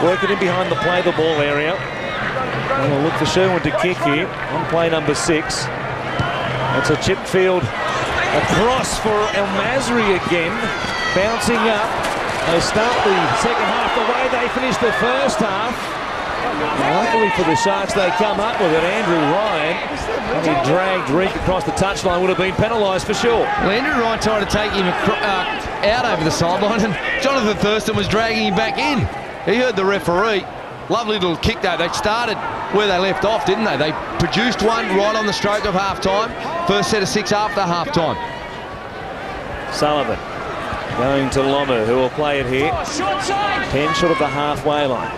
work it in behind the play the ball area. And we'll look for Sherwin to kick here on play number 6. It's a chip field across for El Masri again. Bouncing up. They start the second half the way they finished the first half. And luckily for the Sharks, they come up with it. Andrew Ryan, when he dragged Reek across the touchline, would have been penalised for sure. Well, Andrew Ryan tried to take him out over the sideline, and Jonathan Thurston was dragging him back in. He heard the referee. Lovely little kick though. They started where they left off, didn't they? They produced one right on the stroke of half-time. First set of 6 after half-time. Sullivan Going to Lomu, who will play it here. 10 short of the halfway line.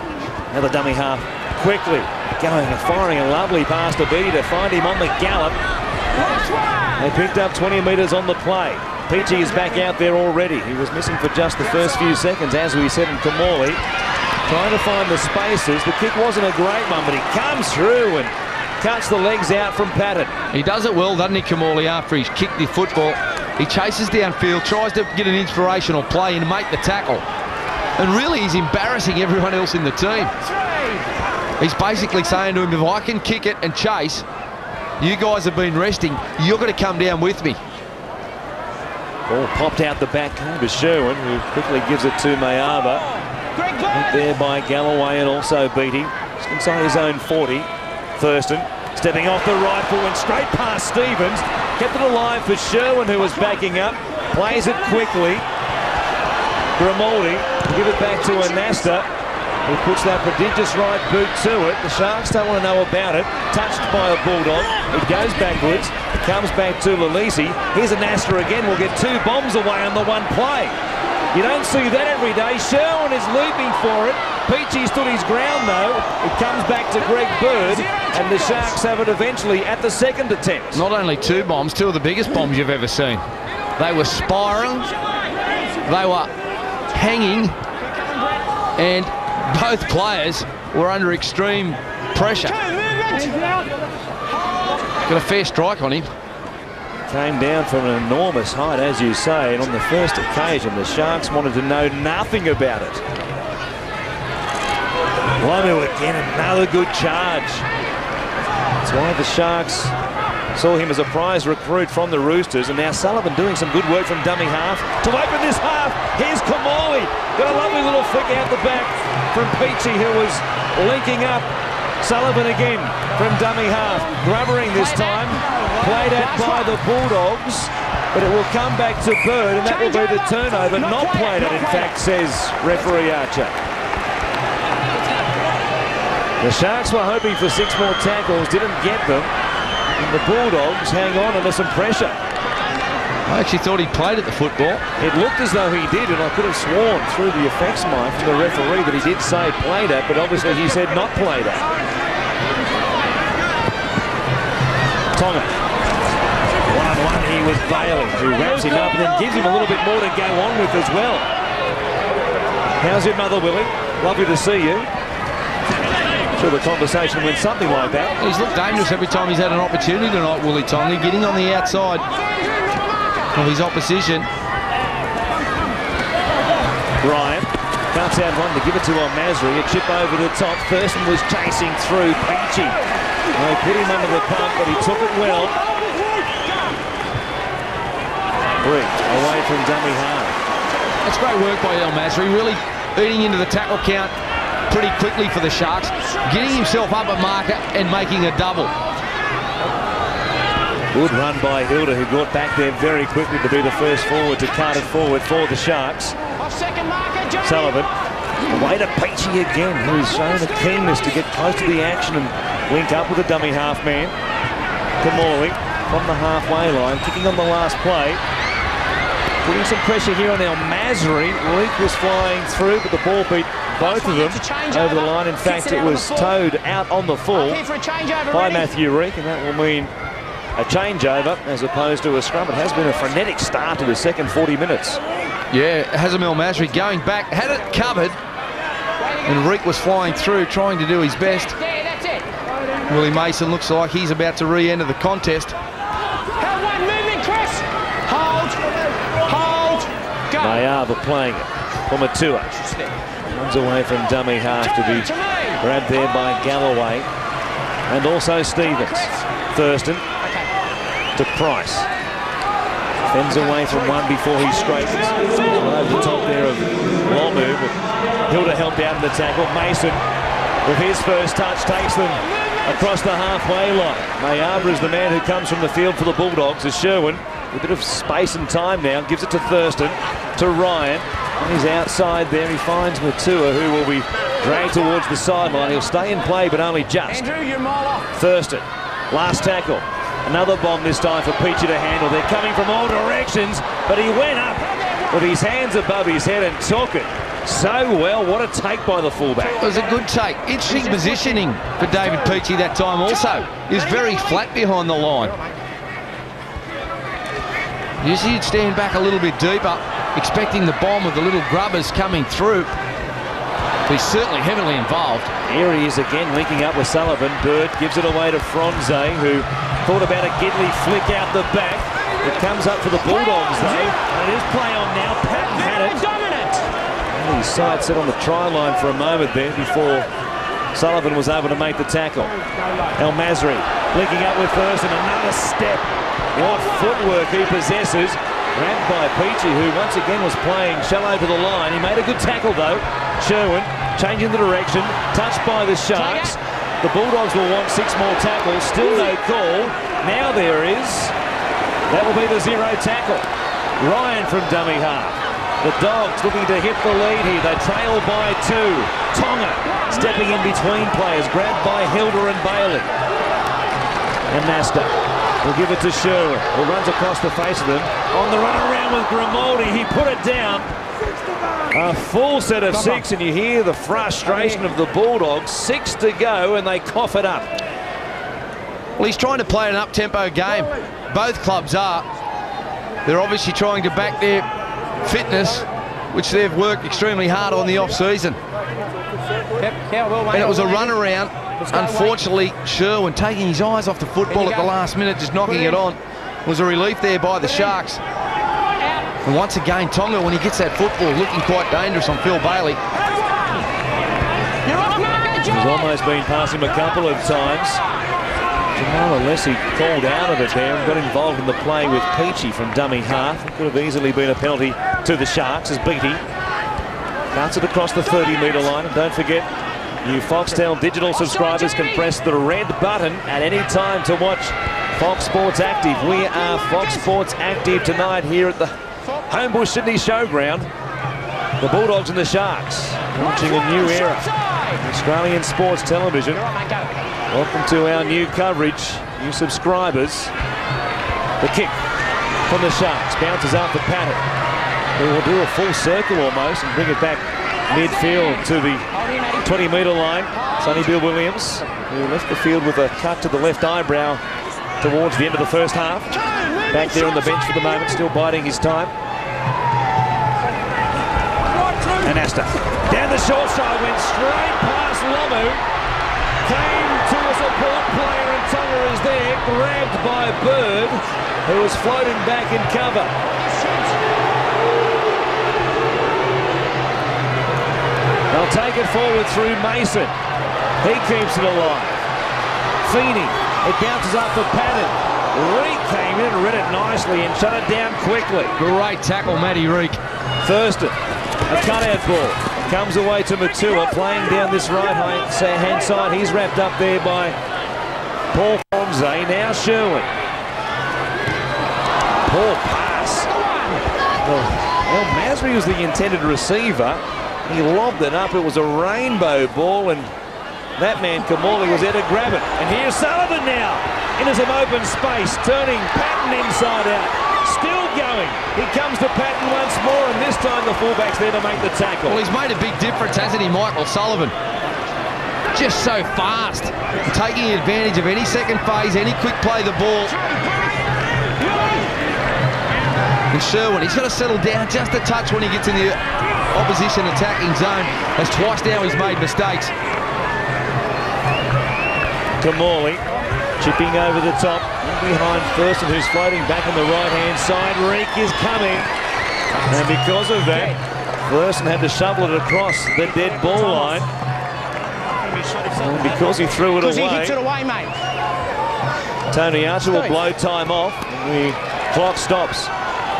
Another dummy half quickly. Going and firing a lovely pass to Beattie to find him on the gallop. They picked up 20 metres on the play. Peachy is back out there already. He was missing for just the first few seconds, as we said, in Kamali. Trying to find the spaces. The kick wasn't a great one, but he comes through and cuts the legs out from Patton. He does it well, doesn't he, Kamali, after he's kicked the football. He chases downfield, tries to get an inspirational play and make the tackle. And really, he's embarrassing everyone else in the team. He's basically saying to him, if I can kick it and chase, you guys have been resting, you're going to come down with me. Ball popped out the back to Sherwin, who quickly gives it to Mayaba. There by Galloway and also Beattie. Just inside his own 40. Thurston stepping off the right foot, went straight past Stevens. Kept it alive for Sherwin, who was backing up. Plays it quickly. Grimaldi give it back to Anasta, who puts that prodigious right boot to it. The Sharks don't want to know about it. Touched by a Bulldog. It goes backwards. It comes back to Lalisi. Here's Anasta again. We'll get 2 bombs away on the one play. You don't see that every day. Sherwin is leaping for it. Peachy stood his ground though. It comes back to Greg Bird, and the Sharks have it eventually at the second attempt. Not only 2 bombs, 2 of the biggest bombs you've ever seen. They were spiraling, they were hanging, and both players were under extreme pressure. Got a fair strike on him. Came down from an enormous height, as you say, and on the first occasion the Sharks wanted to know nothing about it. Lomu again, another good charge. That's why the Sharks saw him as a prize recruit from the Roosters, and now Sullivan doing some good work from dummy half to open this half. Here's Kamali, got a lovely little flick out the back from Peachy, who was linking up. Sullivan again from dummy half, grubbering this time, played out by the Bulldogs, but it will come back to Bird, and that will be the turnover. Not played out, in fact, says referee Archer. The Sharks were hoping for 6 more tackles, didn't get them, and the Bulldogs hang on under some pressure. I actually thought he played at the football. It looked as though he did, and I could have sworn through the effects mic from the referee that he did say played at, but obviously he said not played at. Tonga. 1-1 here with Bailey, who wraps him up and then gives him a little bit more to go on with as well. How's your mother, Willie? Lovely to see you. I'm sure the conversation went something like that. He's looked dangerous every time he's had an opportunity tonight, Willie Tonga, getting on the outside of his opposition. Ryan cuts out one to give it to Al-Masri. A chip over the top. Thurston was chasing through Peachy. They put him under the pump, but he took it well. Brick away from dummy half. That's great work by Al-Masri, really eating into the tackle count pretty quickly for the Sharks, getting himself up at marker and making a double. Good run by Hilda, who got back there very quickly to be the first forward to cart it forward for the Sharks. Sullivan away to Peachy again, who's shown a keenness to get close to the action and link up with a dummy half man. Kamali from the halfway line, kicking on the last play. Putting some pressure here on Al-Masri. Leak was flying through, but the ball beat both of them over the line. In fact, it was towed out on the full by Matthew Reek, and that will mean a changeover as opposed to a scrum. It has been a frenetic start to the second 40 minutes. Yeah, Hazem Al-Masri going back, had it covered, and Reek was flying through, trying to do his best. Willie Mason looks like he's about to re-enter the contest. Mayaba playing it for Matua. Runs away from dummy half to be grabbed there by Galloway. And also Stevens. Thurston to Price. Fends away from one before he straightens. Over the top there of Lomu, but Hilda helped out in the tackle. Mason, with his first touch, takes them across the halfway line. Mayaba is the man who comes from the field for the Bulldogs as Sherwin, with a bit of space and time now, gives it to Thurston, to Ryan. On his outside there, he finds Matua, who will be dragged towards the sideline. He'll stay in play, but only just. Thurston, last tackle. Another bomb this time for Peachy to handle. They're coming from all directions, but he went up with his hands above his head and took it so well. What a take by the fullback. It was a good take. Interesting positioning for David Peachey that time also. He was very flat behind the line. Usually he'd stand back a little bit deeper, expecting the bomb with the little grubbers coming through. But he's certainly heavily involved. Here he is again, linking up with Sullivan. Bird gives it away to Fronze, who thought about a Gidley flick out the back. It comes up for the Bulldogs, though. And it is play on now. Patton had it. And his sight set on the try line for a moment there before Sullivan was able to make the tackle. El Masri linking up with Thurston. Another step. What footwork he possesses. Grabbed by Peachey, who once again was playing shallow to the line. He made a good tackle, though. Sherwin changing the direction. Touched by the Sharks. The Bulldogs will want 6 more tackles. Still no call. Now there is. That will be the 0 tackle. Ryan from dummy half. The Dogs looking to hit the lead here. They trail by 2. Tonga stepping in between players. Grabbed by Hilder and Bailey. And Nasta will give it to Sherwin, who runs across the face of them. On the run around with Grimaldi. He put it down. A full set of 6, and you hear the frustration of the Bulldogs. 6 to go, and they cough it up. Well, he's trying to play an up-tempo game. Both clubs are. They're obviously trying to back their fitness, which they've worked extremely hard on the off-season. And it was a run-around. Unfortunately, Sherwin taking his eyes off the football at the last minute, just knocking it on. Was a relief there by the Sharks. And once again, Tonga, when he gets that football, looking quite dangerous on Phil Bailey. He's almost been past him a couple of times. Jamal Alessi called out of it there and got involved in the play with Peachey from dummy half. It could have easily been a penalty to the Sharks as Beattie cuts it across the 30-metre line. And don't forget, you Foxtel digital subscribers can press the red button at any time to watch Fox Sports Active. We are Fox Sports Active tonight here at the Homebush Sydney Showground. The Bulldogs and the Sharks launching a new era. Australian sports television. Welcome to our new coverage, new subscribers. The kick from the Sharks bounces up to Patton, who will do a full circle almost and bring it back midfield to the 20-metre line. Sonny Bill Williams, who left the field with a cut to the left eyebrow towards the end of the first half. Back there on the bench for the moment, still biding his time. And Asta down the short side, went straight past Lomu. Came to a support player, and Tonga is there, grabbed by Bird, who was floating back in cover. They'll take it forward through Mason. He keeps it alive. Feeney, it bounces up for Patton. Reek came in and read it nicely and shut it down quickly. Great tackle, Matty Reek. Thurston, a cutout ball. Comes away to Matua, playing down this right-hand side. He's wrapped up there by Paul Fronze. Now Sherwin. Poor pass. Well, Masri was the intended receiver. He lobbed it up. It was a rainbow ball, and that man, Kamali, was there to grab it. And here's Sullivan now into some open space, turning Patton inside out. Still going. He comes to Patton once more, and this time the fullback's there to make the tackle. Well, he's made a big difference, hasn't he, Michael Sullivan? Just so fast. Taking advantage of any second phase, any quick play the ball. And Sherwin, he's got to settle down just a touch when he gets in the opposition attacking zone, as twice now he's made mistakes. Kamali chipping over the top, behind Thurston, who's floating back on the right-hand side. Reek is coming, and because of that, Thurston had to shovel it across the dead ball line. And because he threw it away, he hits it away, mate. Tony Archer will blow time off. The clock stops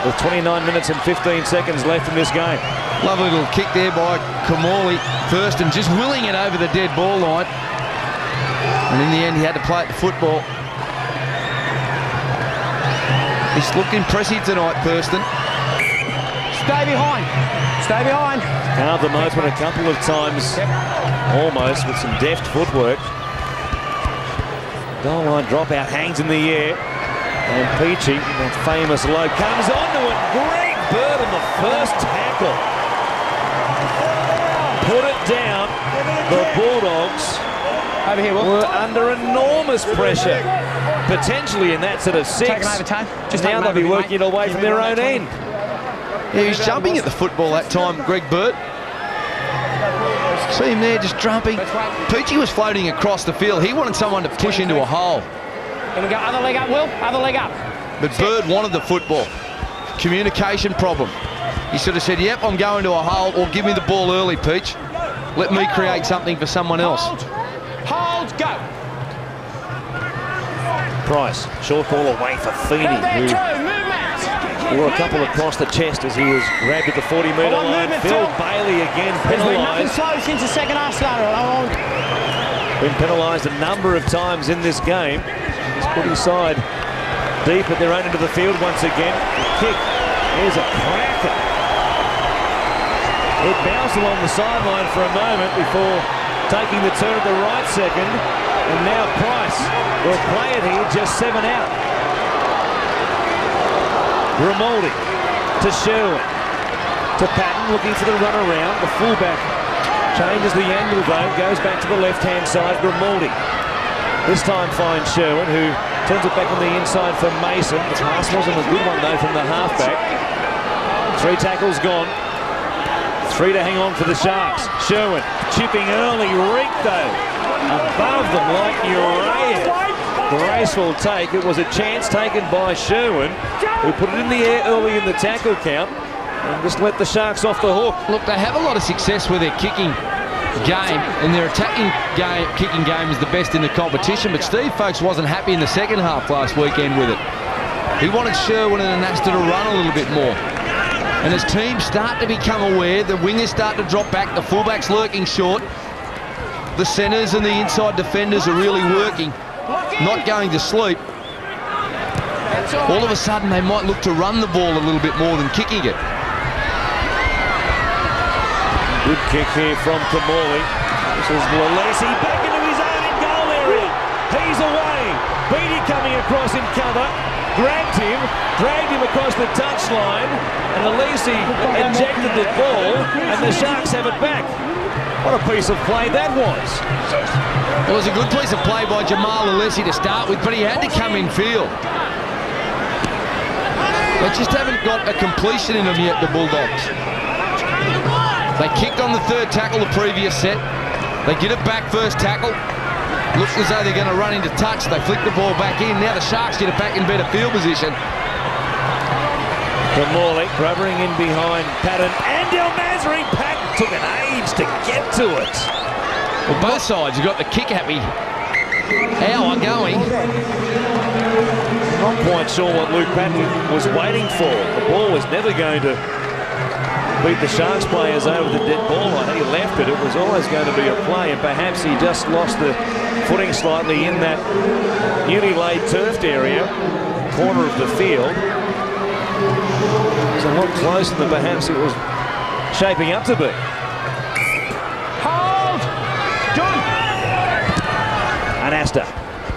with 29 minutes and 15 seconds left in this game. Lovely little kick there by Kamali. Thurston just willing it over the dead ball line. And in the end, he had to play it to football. He's looked impressive tonight, Thurston. Stay behind. Stay behind. Carved them open a couple of times, almost, with some deft footwork. Goal line dropout hangs in the air. And Peachey, that famous low, comes onto it. Great Bird on the first tackle. Put it down. The Bulldogs over here, were under enormous pressure. Potentially in that sort of 6. Take him over, Tone. Just now they'll be working it away from their own end. Yeah, he was jumping at the football that time, Greg Bird. See him there just jumping. Peachy was floating across the field. He wanted someone to push into a hole. Here we go. Other leg up, Will. Other leg up. But Bird wanted the football. Communication problem. He sort of said, yep, I'm going to a hole, or give me the ball early, Peach. Let me create something for someone else. Hold, go. Price, short ball away for Feeney, who wore a couple across the chest as he was grabbed at the 40-metre line. Phil Bailey again penalised. Slow since the second half started. Been penalised a number of times in this game. He's put his side deep at their own end of the field once again. The kick is a cracker. It bounced along the sideline for a moment before taking the turn at the right second. And now Price will play it here, just 7 out. Grimaldi to Sherwin. To Patton, looking for the run around. The fullback changes the angle though, goes back to the left-hand side. Grimaldi. This time finds Sherwin, who turns it back on the inside for Mason. The pass wasn't a good one though from the halfback. 3 tackles gone. 3 to hang on for the Sharks. Sherwin chipping early, reeked though. Above them like Uraev. Graceful take. It was a chance taken by Sherwin, who put it in the air early in the tackle count and just let the Sharks off the hook. Look, they have a lot of success with their kicking game, and their attacking game, kicking game is the best in the competition, but Steve Folkes wasn't happy in the second half last weekend with it. He wanted Sherwin and Anasta to run a little bit more. And as teams start to become aware, the wingers start to drop back, the fullbacks lurking short, the centres and the inside defenders are really working, not going to sleep. All of a sudden they might look to run the ball a little bit more than kicking it. Good kick here from Kamali. This is Lalesi back into his own in-goal area. He's away. Beatty coming across in cover. Grabbed him, dragged him across the touchline, and Lalesi ejected the ball, and the Sharks have it back. What a piece of play that was. It was a good piece of play by Jamal Lalesi to start with, but he had to come in field. They just haven't got a completion in them yet, the Bulldogs. They kicked on the 3rd tackle the previous set. They get it back first tackle. Looks as though they're going to run into touch. They flick the ball back in. Now the Sharks get it back in better field position. Kamali rubbering in behind Patton and Del Masri. Patton took an age to get to it. Well, both sides have got the kick happy hour going. Not quite sure what Luke Patton was waiting for. The ball was never going to beat the Sharks players over the dead ball line. He left it. It was always going to be a play, and perhaps he just lost the footing slightly in that newly laid turfed area, corner of the field. It was a lot closer than perhaps it was shaping up to be. Hold! Done! Anasta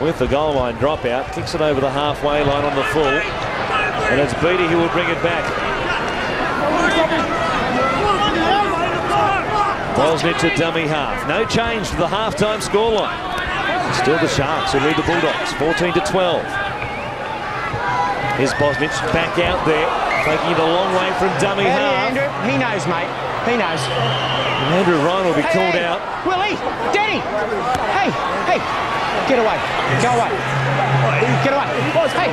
with the goal line dropout, kicks it over the halfway line on the full, and it's Beatty who will bring it back. Bosnich a dummy half. No change to the halftime scoreline. Still the Sharks who lead the Bulldogs, 14-12. Here's Bosnich back out there, taking it a long way from dummy half. Andrew, he knows, mate. He knows. And Andrew Ryan will be called out. Willie, Danny, hey, get away, go away, get away. Hey,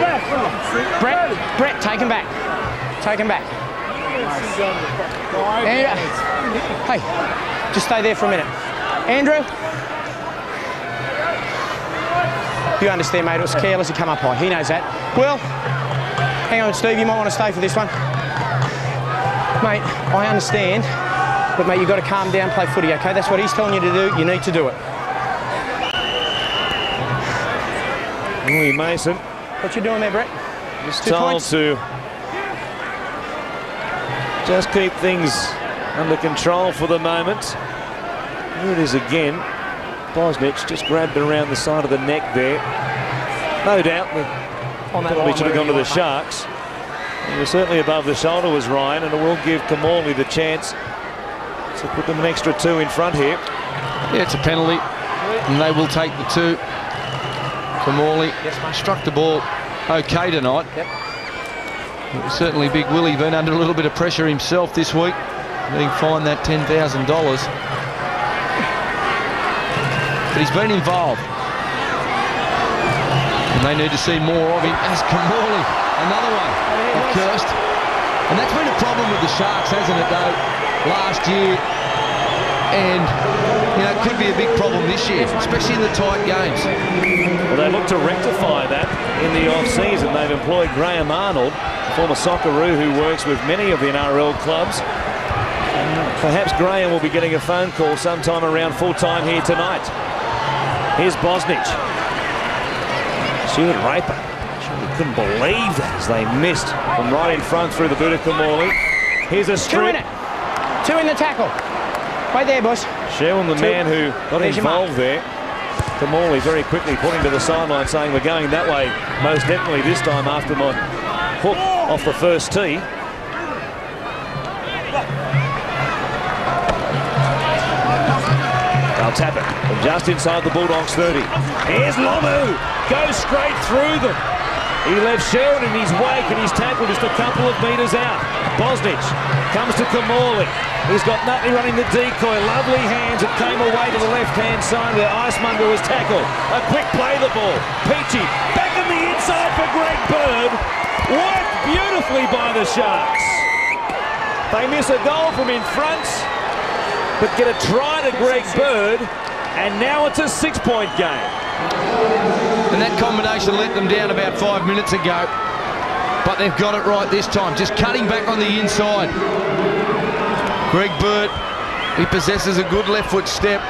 Brett, take him back, And, hey, just stay there for a minute. Andrew, you understand, mate, it was careless to come up high. He knows that. Well, hang on, Steve, you might want to stay for this one. Mate, I understand, but mate, you've got to calm down, play footy, okay? That's what he's telling you to do. You need to do it. Willie Mason. What you doing there, Brett? Just told to just keep things under control for the moment. Here it is again. Bosnich just grabbed around the side of the neck there. No doubt the penalty should have gone to the Sharks. He was certainly above the shoulder, was Ryan, and it will give Camorley the chance to put them an extra 2 in front here. Yeah, it's a penalty, and they will take the 2. Camorley struck the ball okay tonight. It was certainly Big Willie been under a little bit of pressure himself this week, being fined that $10,000. But he's been involved. And they need to see more of him as Camorley. Another one of Kirst. And that's been a problem with the Sharks, hasn't it, though, last year. And, you know, it could be a big problem this year, especially in the tight games. Well, they look to rectify that in the off-season. They've employed Graham Arnold, a former Socceroo who works with many of the NRL clubs. Perhaps Graham will be getting a phone call sometime around full-time here tonight. Here's Bosnich. Stuart Raper. Surely couldn't believe that as they missed from right in front through the boot of Camorley. Here's a strip. 2 in it. 2 in the tackle. Right there, boss. Sherwin, the man who got involved there. Camorley very quickly pointing to the sideline saying we're going that way most definitely this time after my hook off the first tee. They'll tap it from just inside the Bulldogs 30. Here's Lomu. Goes straight through them. He left Sherwin in his wake and he's tackled just a couple of metres out. Bosnich comes to Camorley. He's got Nutley running the decoy. Lovely hands. It came away to the left-hand side where Icemonger was tackled. A quick play the ball. Peachy back on the inside for Greg Bird. Worked beautifully by the Sharks. They miss a goal from in front, but get a try to Greg Bird, and now it's a 6-point game. And that combination let them down about 5 minutes ago, but they've got it right this time, just cutting back on the inside. Greg Bird, he possesses a good left foot step,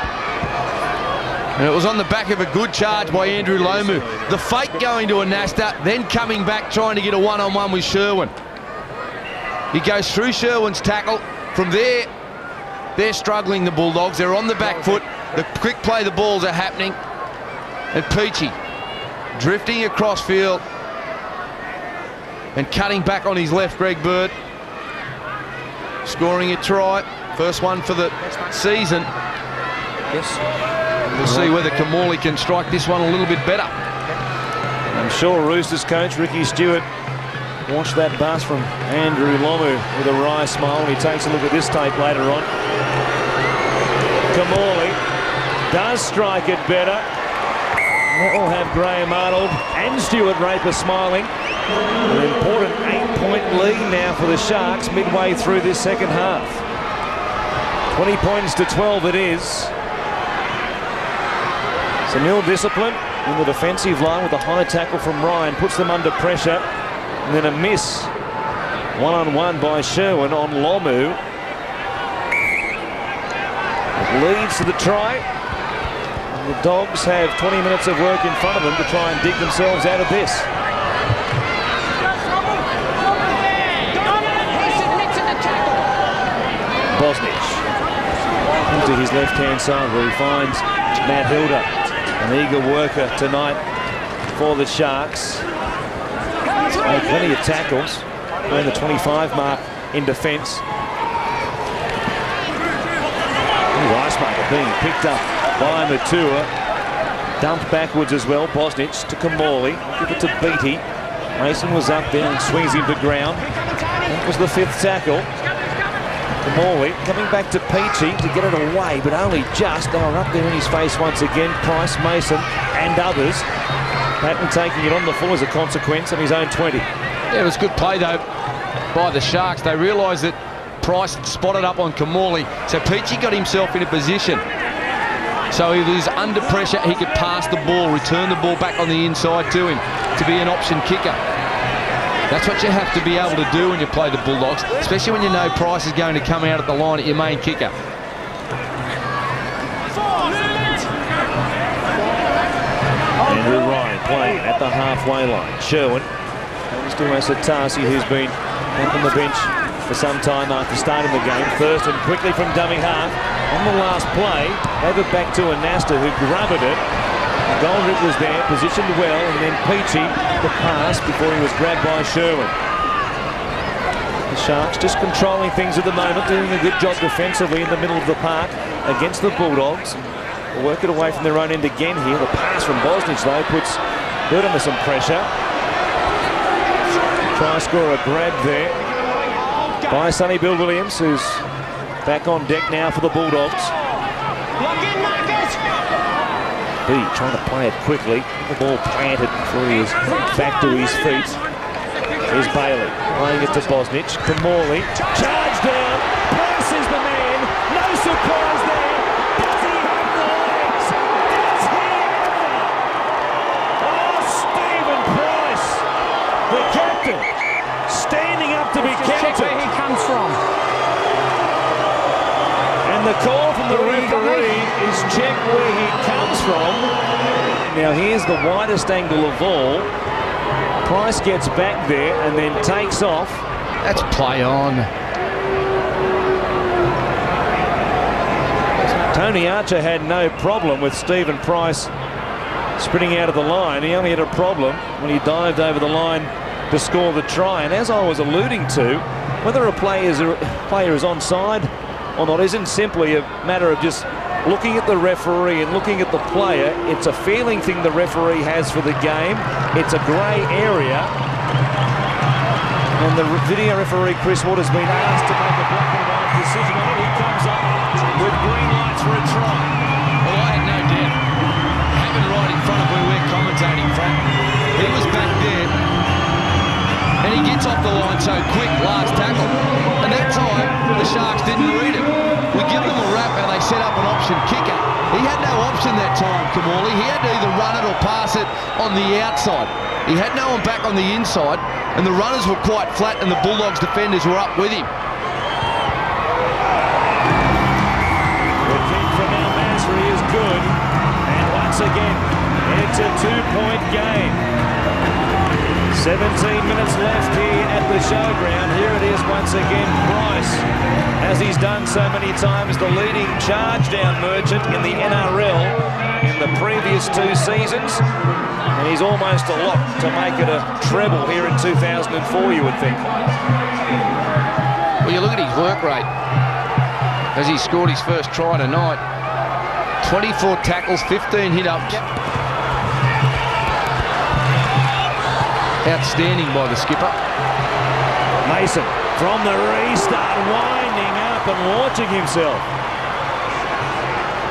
and it was on the back of a good charge by Andrew Lomu. The fake going to Anasta, then coming back trying to get a one-on-one with Sherwin. He goes through Sherwin's tackle. From there, they're struggling, the Bulldogs. They're on the back foot. The quick play, the balls are happening. And Peachy drifting across field and cutting back on his left, Greg Bird. Scoring a try. First one for the season. Yes. We'll see whether Camorley can strike this one a little bit better. I'm sure Roosters coach Ricky Stewart watched that bus from Andrew Lomu with a wry smile when he takes a look at this tape later on. Camorley does strike it better. That will have Graham Arnold and Stuart Raper smiling. An important 8-point lead now for the Sharks midway through this second half. 20 points to 12 it is. Some ill discipline in the defensive line with a high tackle from Ryan. Puts them under pressure. And then a miss. One-on-one by Sherwin on Lomu. It leads to the try. And the Dogs have 20 minutes of work in front of them to try and dig themselves out of this. Bosnich into his left-hand side where he finds Matt Hilda, an eager worker tonight for the Sharks. Made plenty of tackles, around the 25 mark in defence. Icemonger being picked up by Matua. Dumped backwards as well. Bosnich to Camorley. Give it to Beattie. Mason was up there and swings him to ground. That was the 5th tackle. Camorley coming back to Peachy to get it away, but only just. They were up there in his face once again. Price, Mason and others. Patton taking it on the full as a consequence on his own 20. Yeah, it was good play though by the Sharks. They realised that Price had spotted up on Camorley, so Peachy got himself in a position. So he was under pressure, he could pass the ball, return the ball back on the inside to him to be an option kicker. That's what you have to be able to do when you play the Bulldogs, especially when you know Price is going to come out at the line at your main kicker. Andrew Ryan playing at the halfway line. Sherwin comes to Asatasi, who's been back on the bench for some time after starting the game. Thurston quickly from dummy half. On the last play, gave it back to Anasta, who grabbed it. Goldrick was there, positioned well, and then Peachy the pass before he was grabbed by Sherwin. The Sharks just controlling things at the moment, doing a good job defensively in the middle of the park against the Bulldogs. They'll work it away from their own end again here. The pass from Bosnich, though, puts Bird under some pressure. Try score a grab there by Sonny Bill Williams, who's back on deck now for the Bulldogs. B trying to play it quickly. The ball planted before he is back to his feet. Here's Bailey playing it to Bosnich. To Morley. Charge down. Price is the man. No surprise there. Does he have the legs? Does he ever? Oh, Stephen Price, the captain, standing up to be captain. Check where he comes from. And the call from the referee is check where he comes from. Now here's the widest angle of all. Price gets back there and then takes off. That's play on. Tony Archer had no problem with Stephen Price sprinting out of the line. He only had a problem when he dived over the line to score the try. And as I was alluding to, whether a player is onside or not isn't simply a matter of just looking at the referee and looking at the player. It's a feeling thing the referee has for the game. It's a grey area. And the video referee, Chris Wood, has been asked to make a black and white decision on it. He comes up with green lights for a try. Well, I had no doubt. Having right in front of where we're commentating from, he was back there. And he gets off the line so quick, last tackle. And that time, the Sharks didn't read it. We give them a wrap and they set up an option kicker. He had no option that time, Kamali. He had to either run it or pass it on the outside. He had no one back on the inside, and the runners were quite flat, and the Bulldogs defenders were up with him. The kick from Al Masri is good. And once again, it's a two-point game. 17 minutes left here at the showground. Here it is once again. Price, as he's done so many times, the leading charge down merchant in the NRL in the previous 2 seasons. And he's almost a lock to make it a treble here in 2004, you would think. Well, you look at his work rate as he scored his first try tonight. 24 tackles, 15 hit-ups. Outstanding by the skipper. Mason from the restart, winding up and launching himself.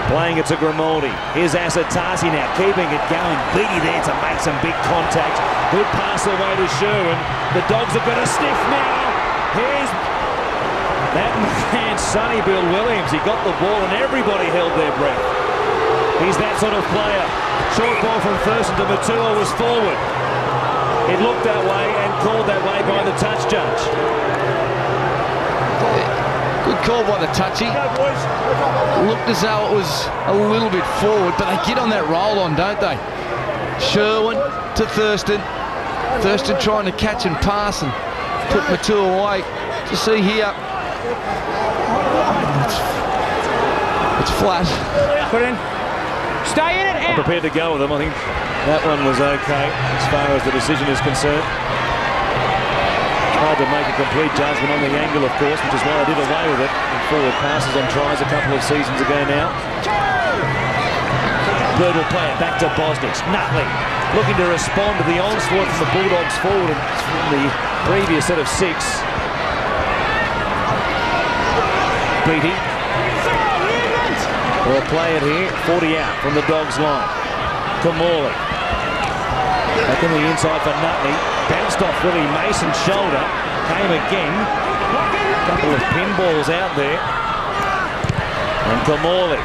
Playing it to Grimaldi. Here's Asatasi now, keeping it going. Beatty there to make some big contact. Good pass away to Sherwin. The Dogs have got a sniff now. Here's that man, Sonny Bill Williams. He got the ball and everybody held their breath. He's that sort of player. Short ball from Thurston to Matua was forward. It looked that way and called that way by the touch judge. Good call by the touchy. Looked as though it was a little bit forward, but they get on that roll on, don't they? Sherwin to Thurston. Thurston trying to catch and pass and put Matua away. To see here. It's flat. Put it in. Stay in it. I'm prepared to go with them. I think that one was okay as far as the decision is concerned. Hard to make a complete judgment on the angle, of course, which is why I did away with it in forward passes on tries a couple of seasons ago now. Bird will play it back to Bosnich. Nutley looking to respond to the onslaught from the Bulldogs forward from the previous set of 6. Beatty will play it here. 40 out from the Dogs line. Kamali. Back in the inside for Nutley. Bounced off Willie Mason's shoulder. Came again. A couple of pinballs out there. And Kamali.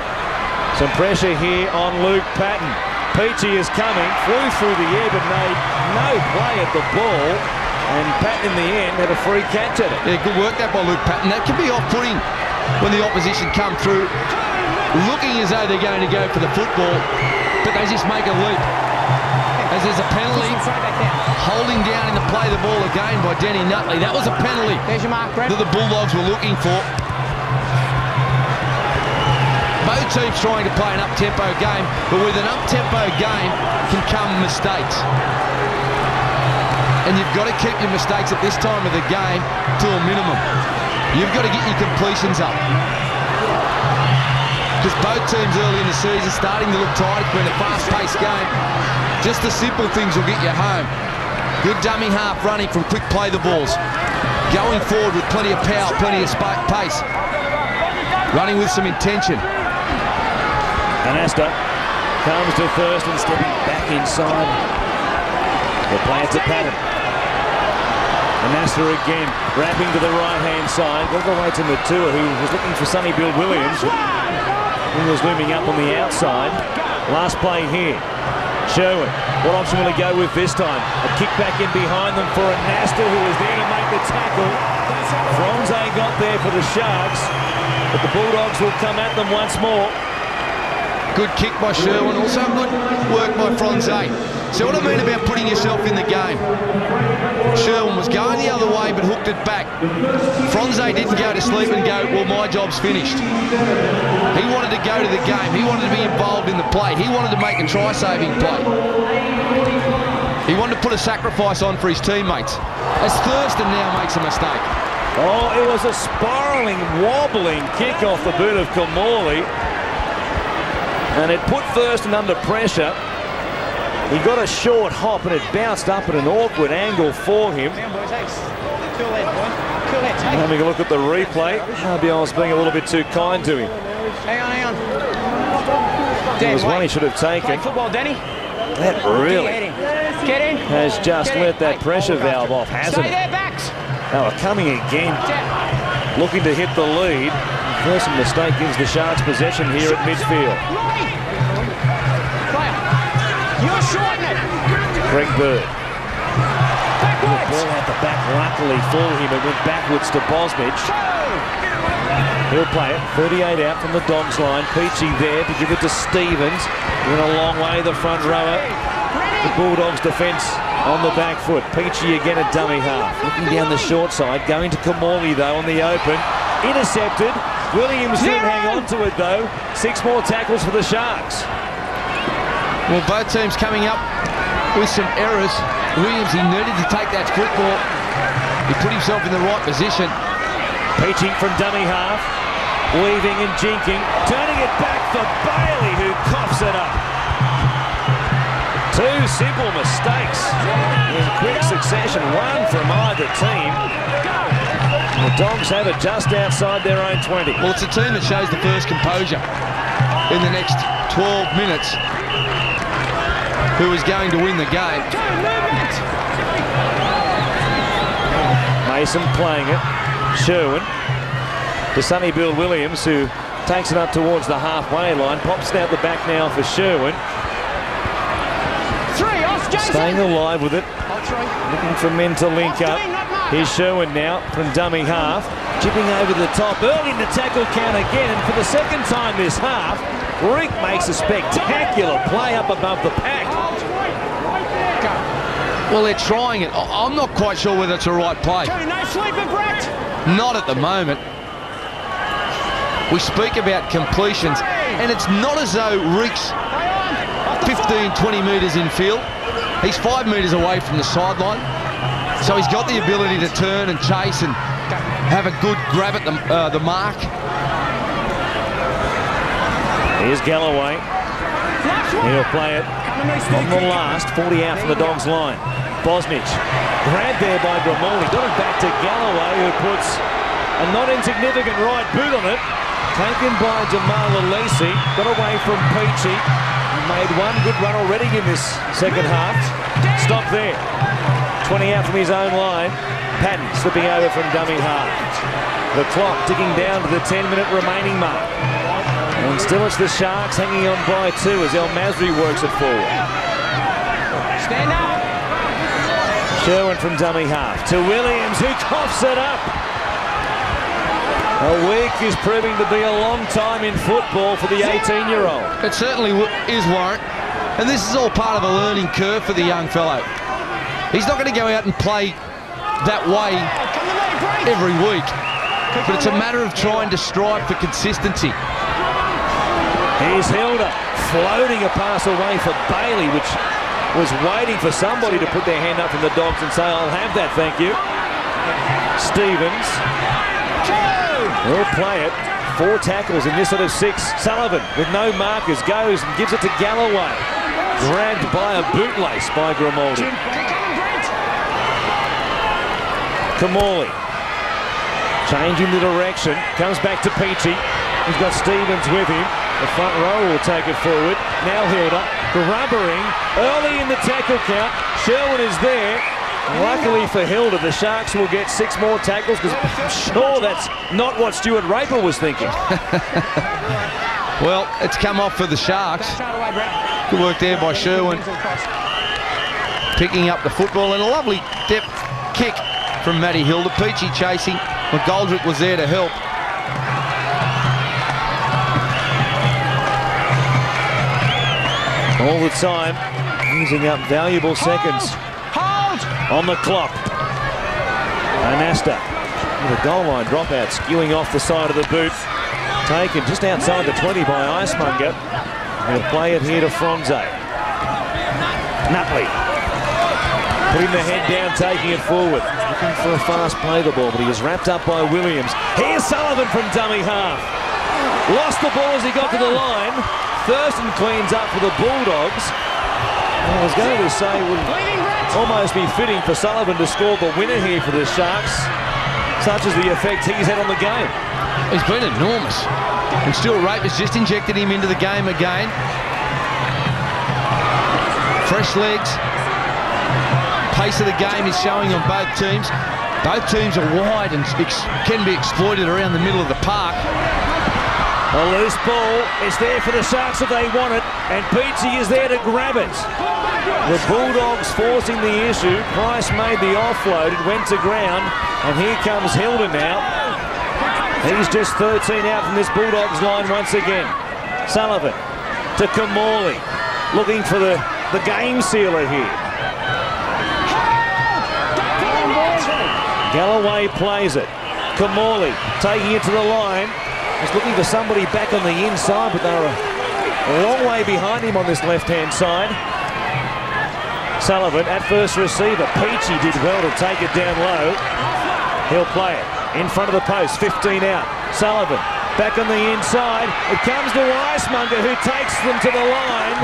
Some pressure here on Luke Patton. Peachy is coming. Flew through the air but made no play at the ball. And Patton in the end had a free catch at it. Yeah, good work that by Luke Patton. That can be off-putting when the opposition come through looking as though they're going to go for the football, but they just make a leap. As there's a penalty, holding down in the play the ball again by Denny Nutley. That was a penalty There's your mark, Brent. that the Bulldogs were looking for. Both teams trying to play an up-tempo game, but with an up-tempo game can come mistakes. and you've got to keep your mistakes at this time of the game to a minimum. You've got to get your completions up. Because both teams early in the season starting to look tired. It's been a fast-paced game. Just the simple things will get you home. Good dummy half running from quick play the balls. Going forward with plenty of power, plenty of pace. Running with some intention. And Asta comes to first and stepping back inside. The play to Patton. And Asta again, wrapping to the right-hand side. Got the way to Matua, who was looking for Sonny Bill Williams. He was looming up on the outside. Last play here. Sherwin, what option will he go with this time? A kick back in behind them for a Nasta, who was there to make the tackle. Franze got there for the Sharks, but the Bulldogs will come at them once more. Good kick by Sherwin, also good work by Franze. So what I mean about putting yourself in the game. Sherwin was going the other way but hooked it back. Franze didn't go to sleep and go, well, my job's finished. He wanted to go to the game. He wanted to be involved in the play. He wanted to make a try-saving play. He wanted to put a sacrifice on for his teammates. As Thurston now makes a mistake. Oh, it was a spiralling, wobbling kick off the boot of Kamali. And it put Thurston under pressure. He got a short hop and it bounced up at an awkward angle for him. Having a look at the replay, maybe I was being a little bit too kind to him. Hang on. There was one he should have taken. Play football, Denny. That really Get in. has just let that pressure valve off, hasn't Stay it? there, backs. They were coming again, looking to hit the lead. First mistake gives the Sharks possession here at midfield. You're shorting it. Greg Bird. Backwards. Ball out the back, luckily for him. It went backwards to Bosnich. He'll play it. 38 out from the Dogs line. Peachy there to give it to Stevens. Went a long way, the front rower. The Bulldogs defence on the back foot. Peachy again a dummy half. Looking down the short side. Going to Kamali though on the open. Intercepted. Williams didn't hang on to it though. 6 more tackles for the Sharks. Well, both teams coming up with some errors. Williams, he needed to take that football. He put himself in the right position. Peaching from dummy half. Weaving and jinking. Turning it back for Bailey, who coughs it up. 2 simple mistakes in quick succession. One from either team. The Dogs have it just outside their own 20. Well, it's a team that shows the first composure in the next 12 minutes. Who is going to win the game? Mason playing it. Sherwin to Sonny Bill Williams, who takes it up towards the halfway line. Pops it out the back now for Sherwin. Staying alive with it. Looking for men to link up. Here's Sherwin now from dummy half. Chipping over the top. Early in the tackle count again. And for the second time this half, Rick makes a spectacular play up above the pack. Well, they're trying it. I'm not quite sure whether it's a right play. No sleeping, Brett. Not at the moment. We speak about completions, and it's not as though Rick's 15, 20 metres infield. He's 5 metres away from the sideline. So he's got the ability to turn and chase and have a good grab at the mark. Here's Galloway. He'll play it on the last. 40 out from the Dogs line. Bosnich grabbed there by Bramall. He got it back to Galloway, who puts a not insignificant right boot on it. Taken by Jamal Alesi. Got away from Peachy. He made one good run already in this second half. Stop there. 20 out from his own line. Patton slipping over from dummy half. The clock ticking down to the 10-minute remaining mark. And still it's the Sharks hanging on by 2 as El Masri works it forward. Stand up. Sherwin from dummy half to Williams, who coughs it up. A week is proving to be a long time in football for the 18-year-old. It certainly is, Warren. And this is all part of a learning curve for the young fellow. He's not going to go out and play that way every week. But it's a matter of trying to strive for consistency. Here's Hilda floating a pass away for Bailey, which was waiting for somebody to put their hand up from the Dogs and say, I'll have that, thank you. Stevens will play it. 4 tackles in this set of 6. Sullivan with no markers goes and gives it to Galloway. Grabbed by a bootlace by Grimaldi. Kamali changing the direction, comes back to Peachy. He's got Stevens with him. The front row will take it forward. Now Hilda grubbering early in the tackle count. Sherwin is there. Luckily for Hilda, the Sharks will get 6 more tackles, because I'm sure that's not what Stuart Raper was thinking. Well, it's come off for the Sharks. Good work there by Sherwin. Picking up the football and a lovely depth kick from Matty Hilda. Peachy chasing. McGoldrick was there to help. All the time, using up valuable seconds on the clock. Anasta with a goal line dropout, skewing off the side of the boot. Taken just outside the 20 by Icemonger. He'll play it here to Fronze. Nutley putting the head down, taking it forward. Looking for a fast play the ball, but he was wrapped up by Williams. Here's Sullivan from dummy half. Lost the ball as he got to the line. Thurston cleans up for the Bulldogs. I was going to say it would almost be fitting for Sullivan to score the winner here for the Sharks, such as the effect he's had on the game. He's been enormous. And Stuart Raper's just injected him into the game again. Fresh legs. Pace of the game is showing on both teams. Both teams are wide and can be exploited around the middle of the park. A loose ball. It's there for the Sharks if they want it, and Peachy is there to grab it. The Bulldogs forcing the issue. Price made the offload. It went to ground, and here comes Hilda now. He's just 13 out from this Bulldogs line once again. Sullivan to Kamali, looking for the game sealer here. Galloway plays it. Kamali taking it to the line. He's looking for somebody back on the inside, but they're a long way behind him on this left-hand side. Sullivan at first receiver. Peachy did well to take it down low. He'll play it in front of the post, 15 out. Sullivan back on the inside. It comes to Icemonger, who takes them to the line.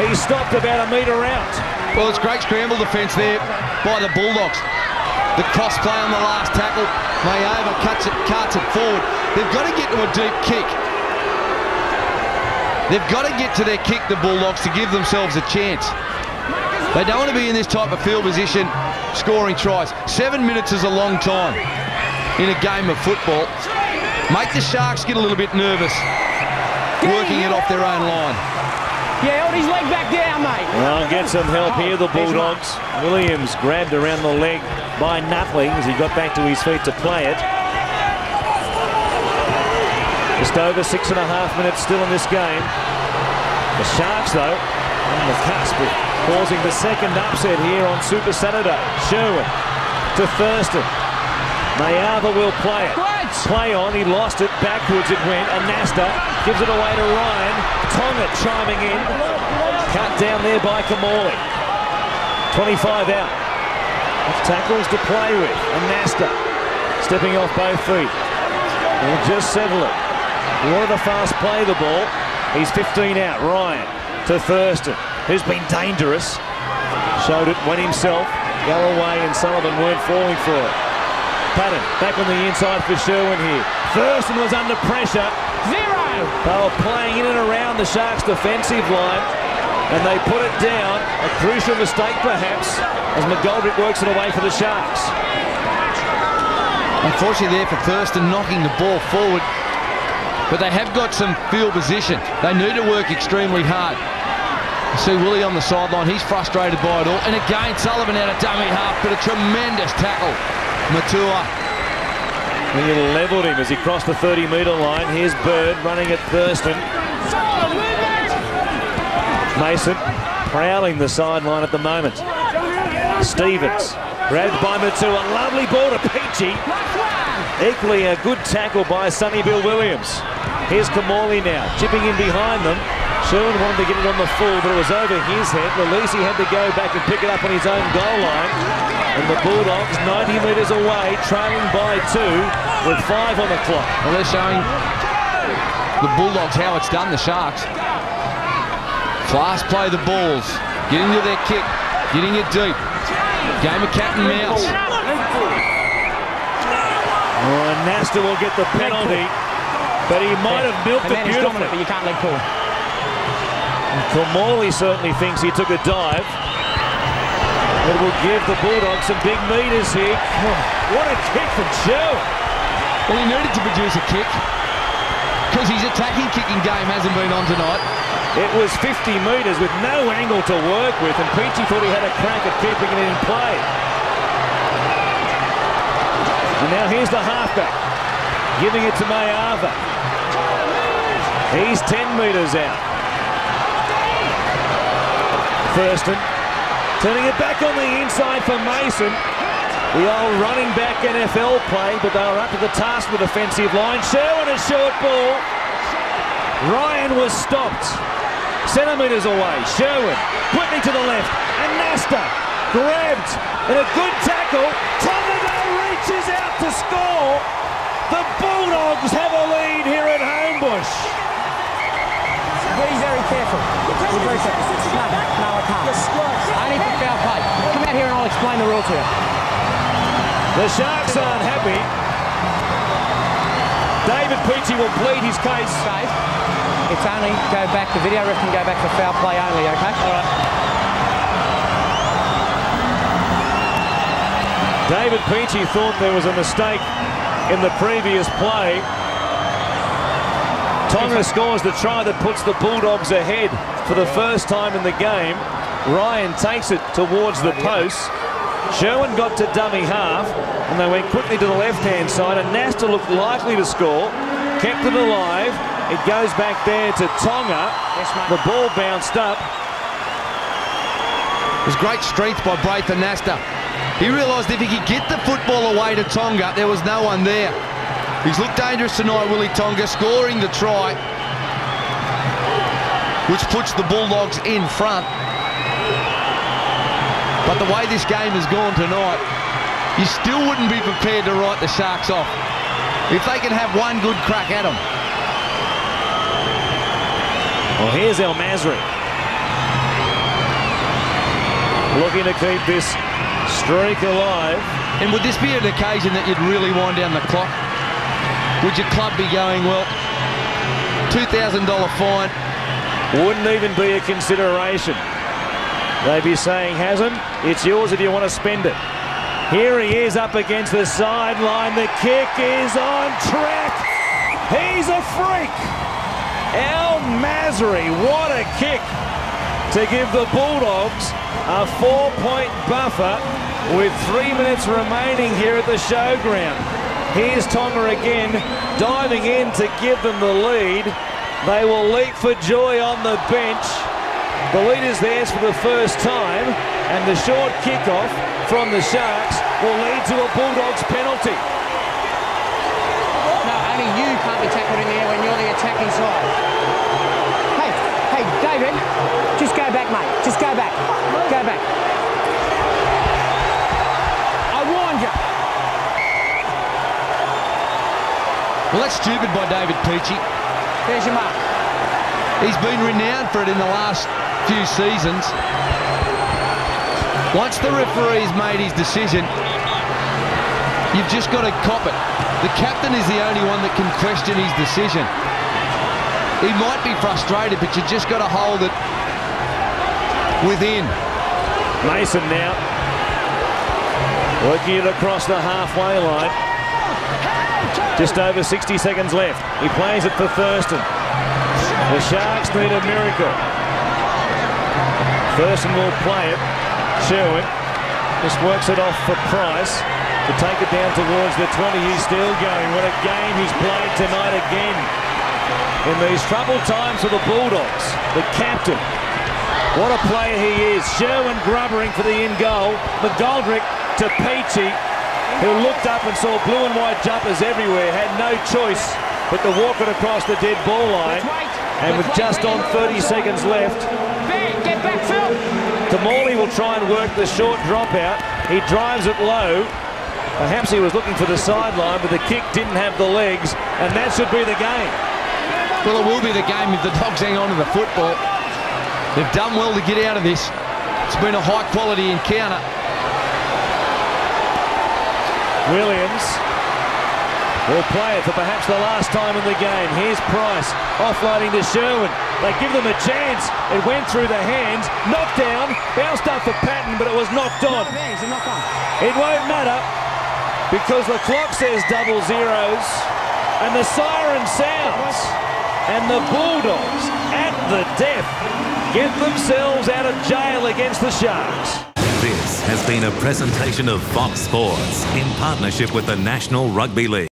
He stopped about a metre out. Well, it's great scramble defence there by the Bulldogs. The cross play on the last tackle. Mayova carts it forward. They've got to get to a deep kick. They've got to get to their kick, the Bulldogs, to give themselves a chance. They don't want to be in this type of field position scoring tries. 7 minutes is a long time in a game of football. Make the Sharks get a little bit nervous working it off their own line. Yeah, hold his leg back down, mate. Well, get some help here, the Bulldogs. Williams grabbed around the leg by Nutley as he got back to his feet to play it. Just over 6.5 minutes still in this game. The Sharks, though, on the cusp of causing the second upset here on Super Saturday. Sherwin to Thurston. Mayava will play it. Play on, he lost it, backwards it went. Anasta gives it away to Ryan. Tonga chiming in. Cut down there by Kamali. 25 out. Tackles to play with. Anasta stepping off both feet. He'll just settle it. He wanted to fast play the ball. He's 15 out. Ryan to Thurston, who's been dangerous. Showed it, went himself. Galloway and Sullivan weren't falling for it. Patton back on the inside for Sherwin here. Thurston was under pressure. Zero! They were playing in and around the Sharks' defensive line, and they put it down. A crucial mistake, perhaps, as McGoldrick works it away for the Sharks. Unfortunately there for Thurston, knocking the ball forward. But they have got some field position. They need to work extremely hard. You see Willie on the sideline. He's frustrated by it all. And again, Sullivan out of dummy half, but a tremendous tackle. Matua. He levelled him as he crossed the 30-metre line. Here's Bird running at Thurston. Mason prowling the sideline at the moment. Stevens grabbed by Matua. Lovely ball to Peachy. Equally a good tackle by Sonny Bill Williams. Here's Kamali now, chipping in behind them. Sherwin wanted to get it on the full, but it was over his head. Lelisi had to go back and pick it up on his own goal line. And the Bulldogs 90 metres away, trailing by 2 with 5 on the clock. Well, they're showing the Bulldogs how it's done, the Sharks. Fast play the balls, get into their kick, getting it deep. Game of cat and mouse. Oh, and Nasta will get the penalty, but he might have milked it beautifully. But you can't leg pull. Cormorley certainly thinks he took a dive. It will give the Bulldogs some big metres here. Oh, what a kick from Joe. Well, he needed to produce a kick because his attacking kicking game hasn't been on tonight. It was 50 metres with no angle to work with, and Peachy thought he had a crack at keeping it in play. And now here's the halfback, giving it to Mayava. He's 10 metres out. Thurston turning it back on the inside for Mason. The old running back NFL play, but they were up to the task with the defensive line. Sherwin a short ball. Ryan was stopped. Centimetres away. Sherwin quickly to the left. And Nasta grabbed. And a good tackle. Tonga reaches out to score. The Bulldogs have a lead here at Homebush. Be very careful. Be very careful. No, I can't. Only for foul play. Come out here and I'll explain the rule to you. The Sharks aren't happy. David Peachy will plead his case. Dave, it's only go back. The video ref can go back for foul play only, okay? All right. David Peachy thought there was a mistake in the previous play. Tonga scores the try that puts the Bulldogs ahead for the first time in the game. Ryan takes it towards the post. Sherwin got to dummy half, and they went quickly to the left-hand side, and Nasta looked likely to score, kept it alive. It goes back there to Tonga. Yes, the ball bounced up. It was great strength by Braithen Nasta. He realised if he could get the football away to Tonga, there was no one there. He's looked dangerous tonight, Willie Tonga, scoring the try, which puts the Bulldogs in front. But the way this game has gone tonight, you still wouldn't be prepared to write the Sharks off if they can have one good crack at them. Well, here's El Masri, looking to keep this streak alive. And would this be an occasion that you'd really wind down the clock? Would your club be going, well, $2,000 fine? Wouldn't even be a consideration. They'd be saying, Hassan, it's yours if you want to spend it. Here he is up against the sideline. The kick is on track. He's a freak. El Masri, what a kick to give the Bulldogs a 4-point buffer with 3 minutes remaining here at the showground. Here's Tonga again, diving in to give them the lead. They will leap for joy on the bench. The lead is theirs for the first time, and the short kickoff from the Sharks will lead to a Bulldogs penalty. No, only you can't be tackled in the air when you're the attacking side. Hey, David, just go back, mate. Just go back. Go back. I warned you. Well, that's stupid by David Peachy. There's your mark. He's been renowned for it in the last few seasons. Once the referee's made his decision, you've just got to cop it. The captain is the only one that can question his decision. He might be frustrated, but you just got to hold it within. Mason now working it across the halfway line. Just over 60 seconds left. He plays it for Thurston. The Sharks need a miracle. Thurston will play it. Sherwin just works it off for Price to take it down towards the 20. He's still going. What a game he's played tonight again. In these troubled times for the Bulldogs, the captain. What a player he is. Sherwin grubbering for the in-goal. McGoldrick to Peachy, who looked up and saw blue and white jumpers everywhere, had no choice but to walk it across the dead ball line. And with just on 30 seconds left, Get back, Phil. Tamali will try and work the short dropout. He drives it low. Perhaps he was looking for the sideline, but the kick didn't have the legs, and that should be the game. Well, it will be the game if the Dogs hang on to the football. They've done well to get out of this. It's been a high-quality encounter. Williams will play it for perhaps the last time in the game. Here's Price offloading to Sherwin. They give them a chance. It went through the hands, knocked down, bounced up for Patton, but it was knocked on. It won't matter because the clock says double zeros and the siren sounds. And the Bulldogs at the death get themselves out of jail against the Sharks. This has been a presentation of Fox Sports in partnership with the National Rugby League.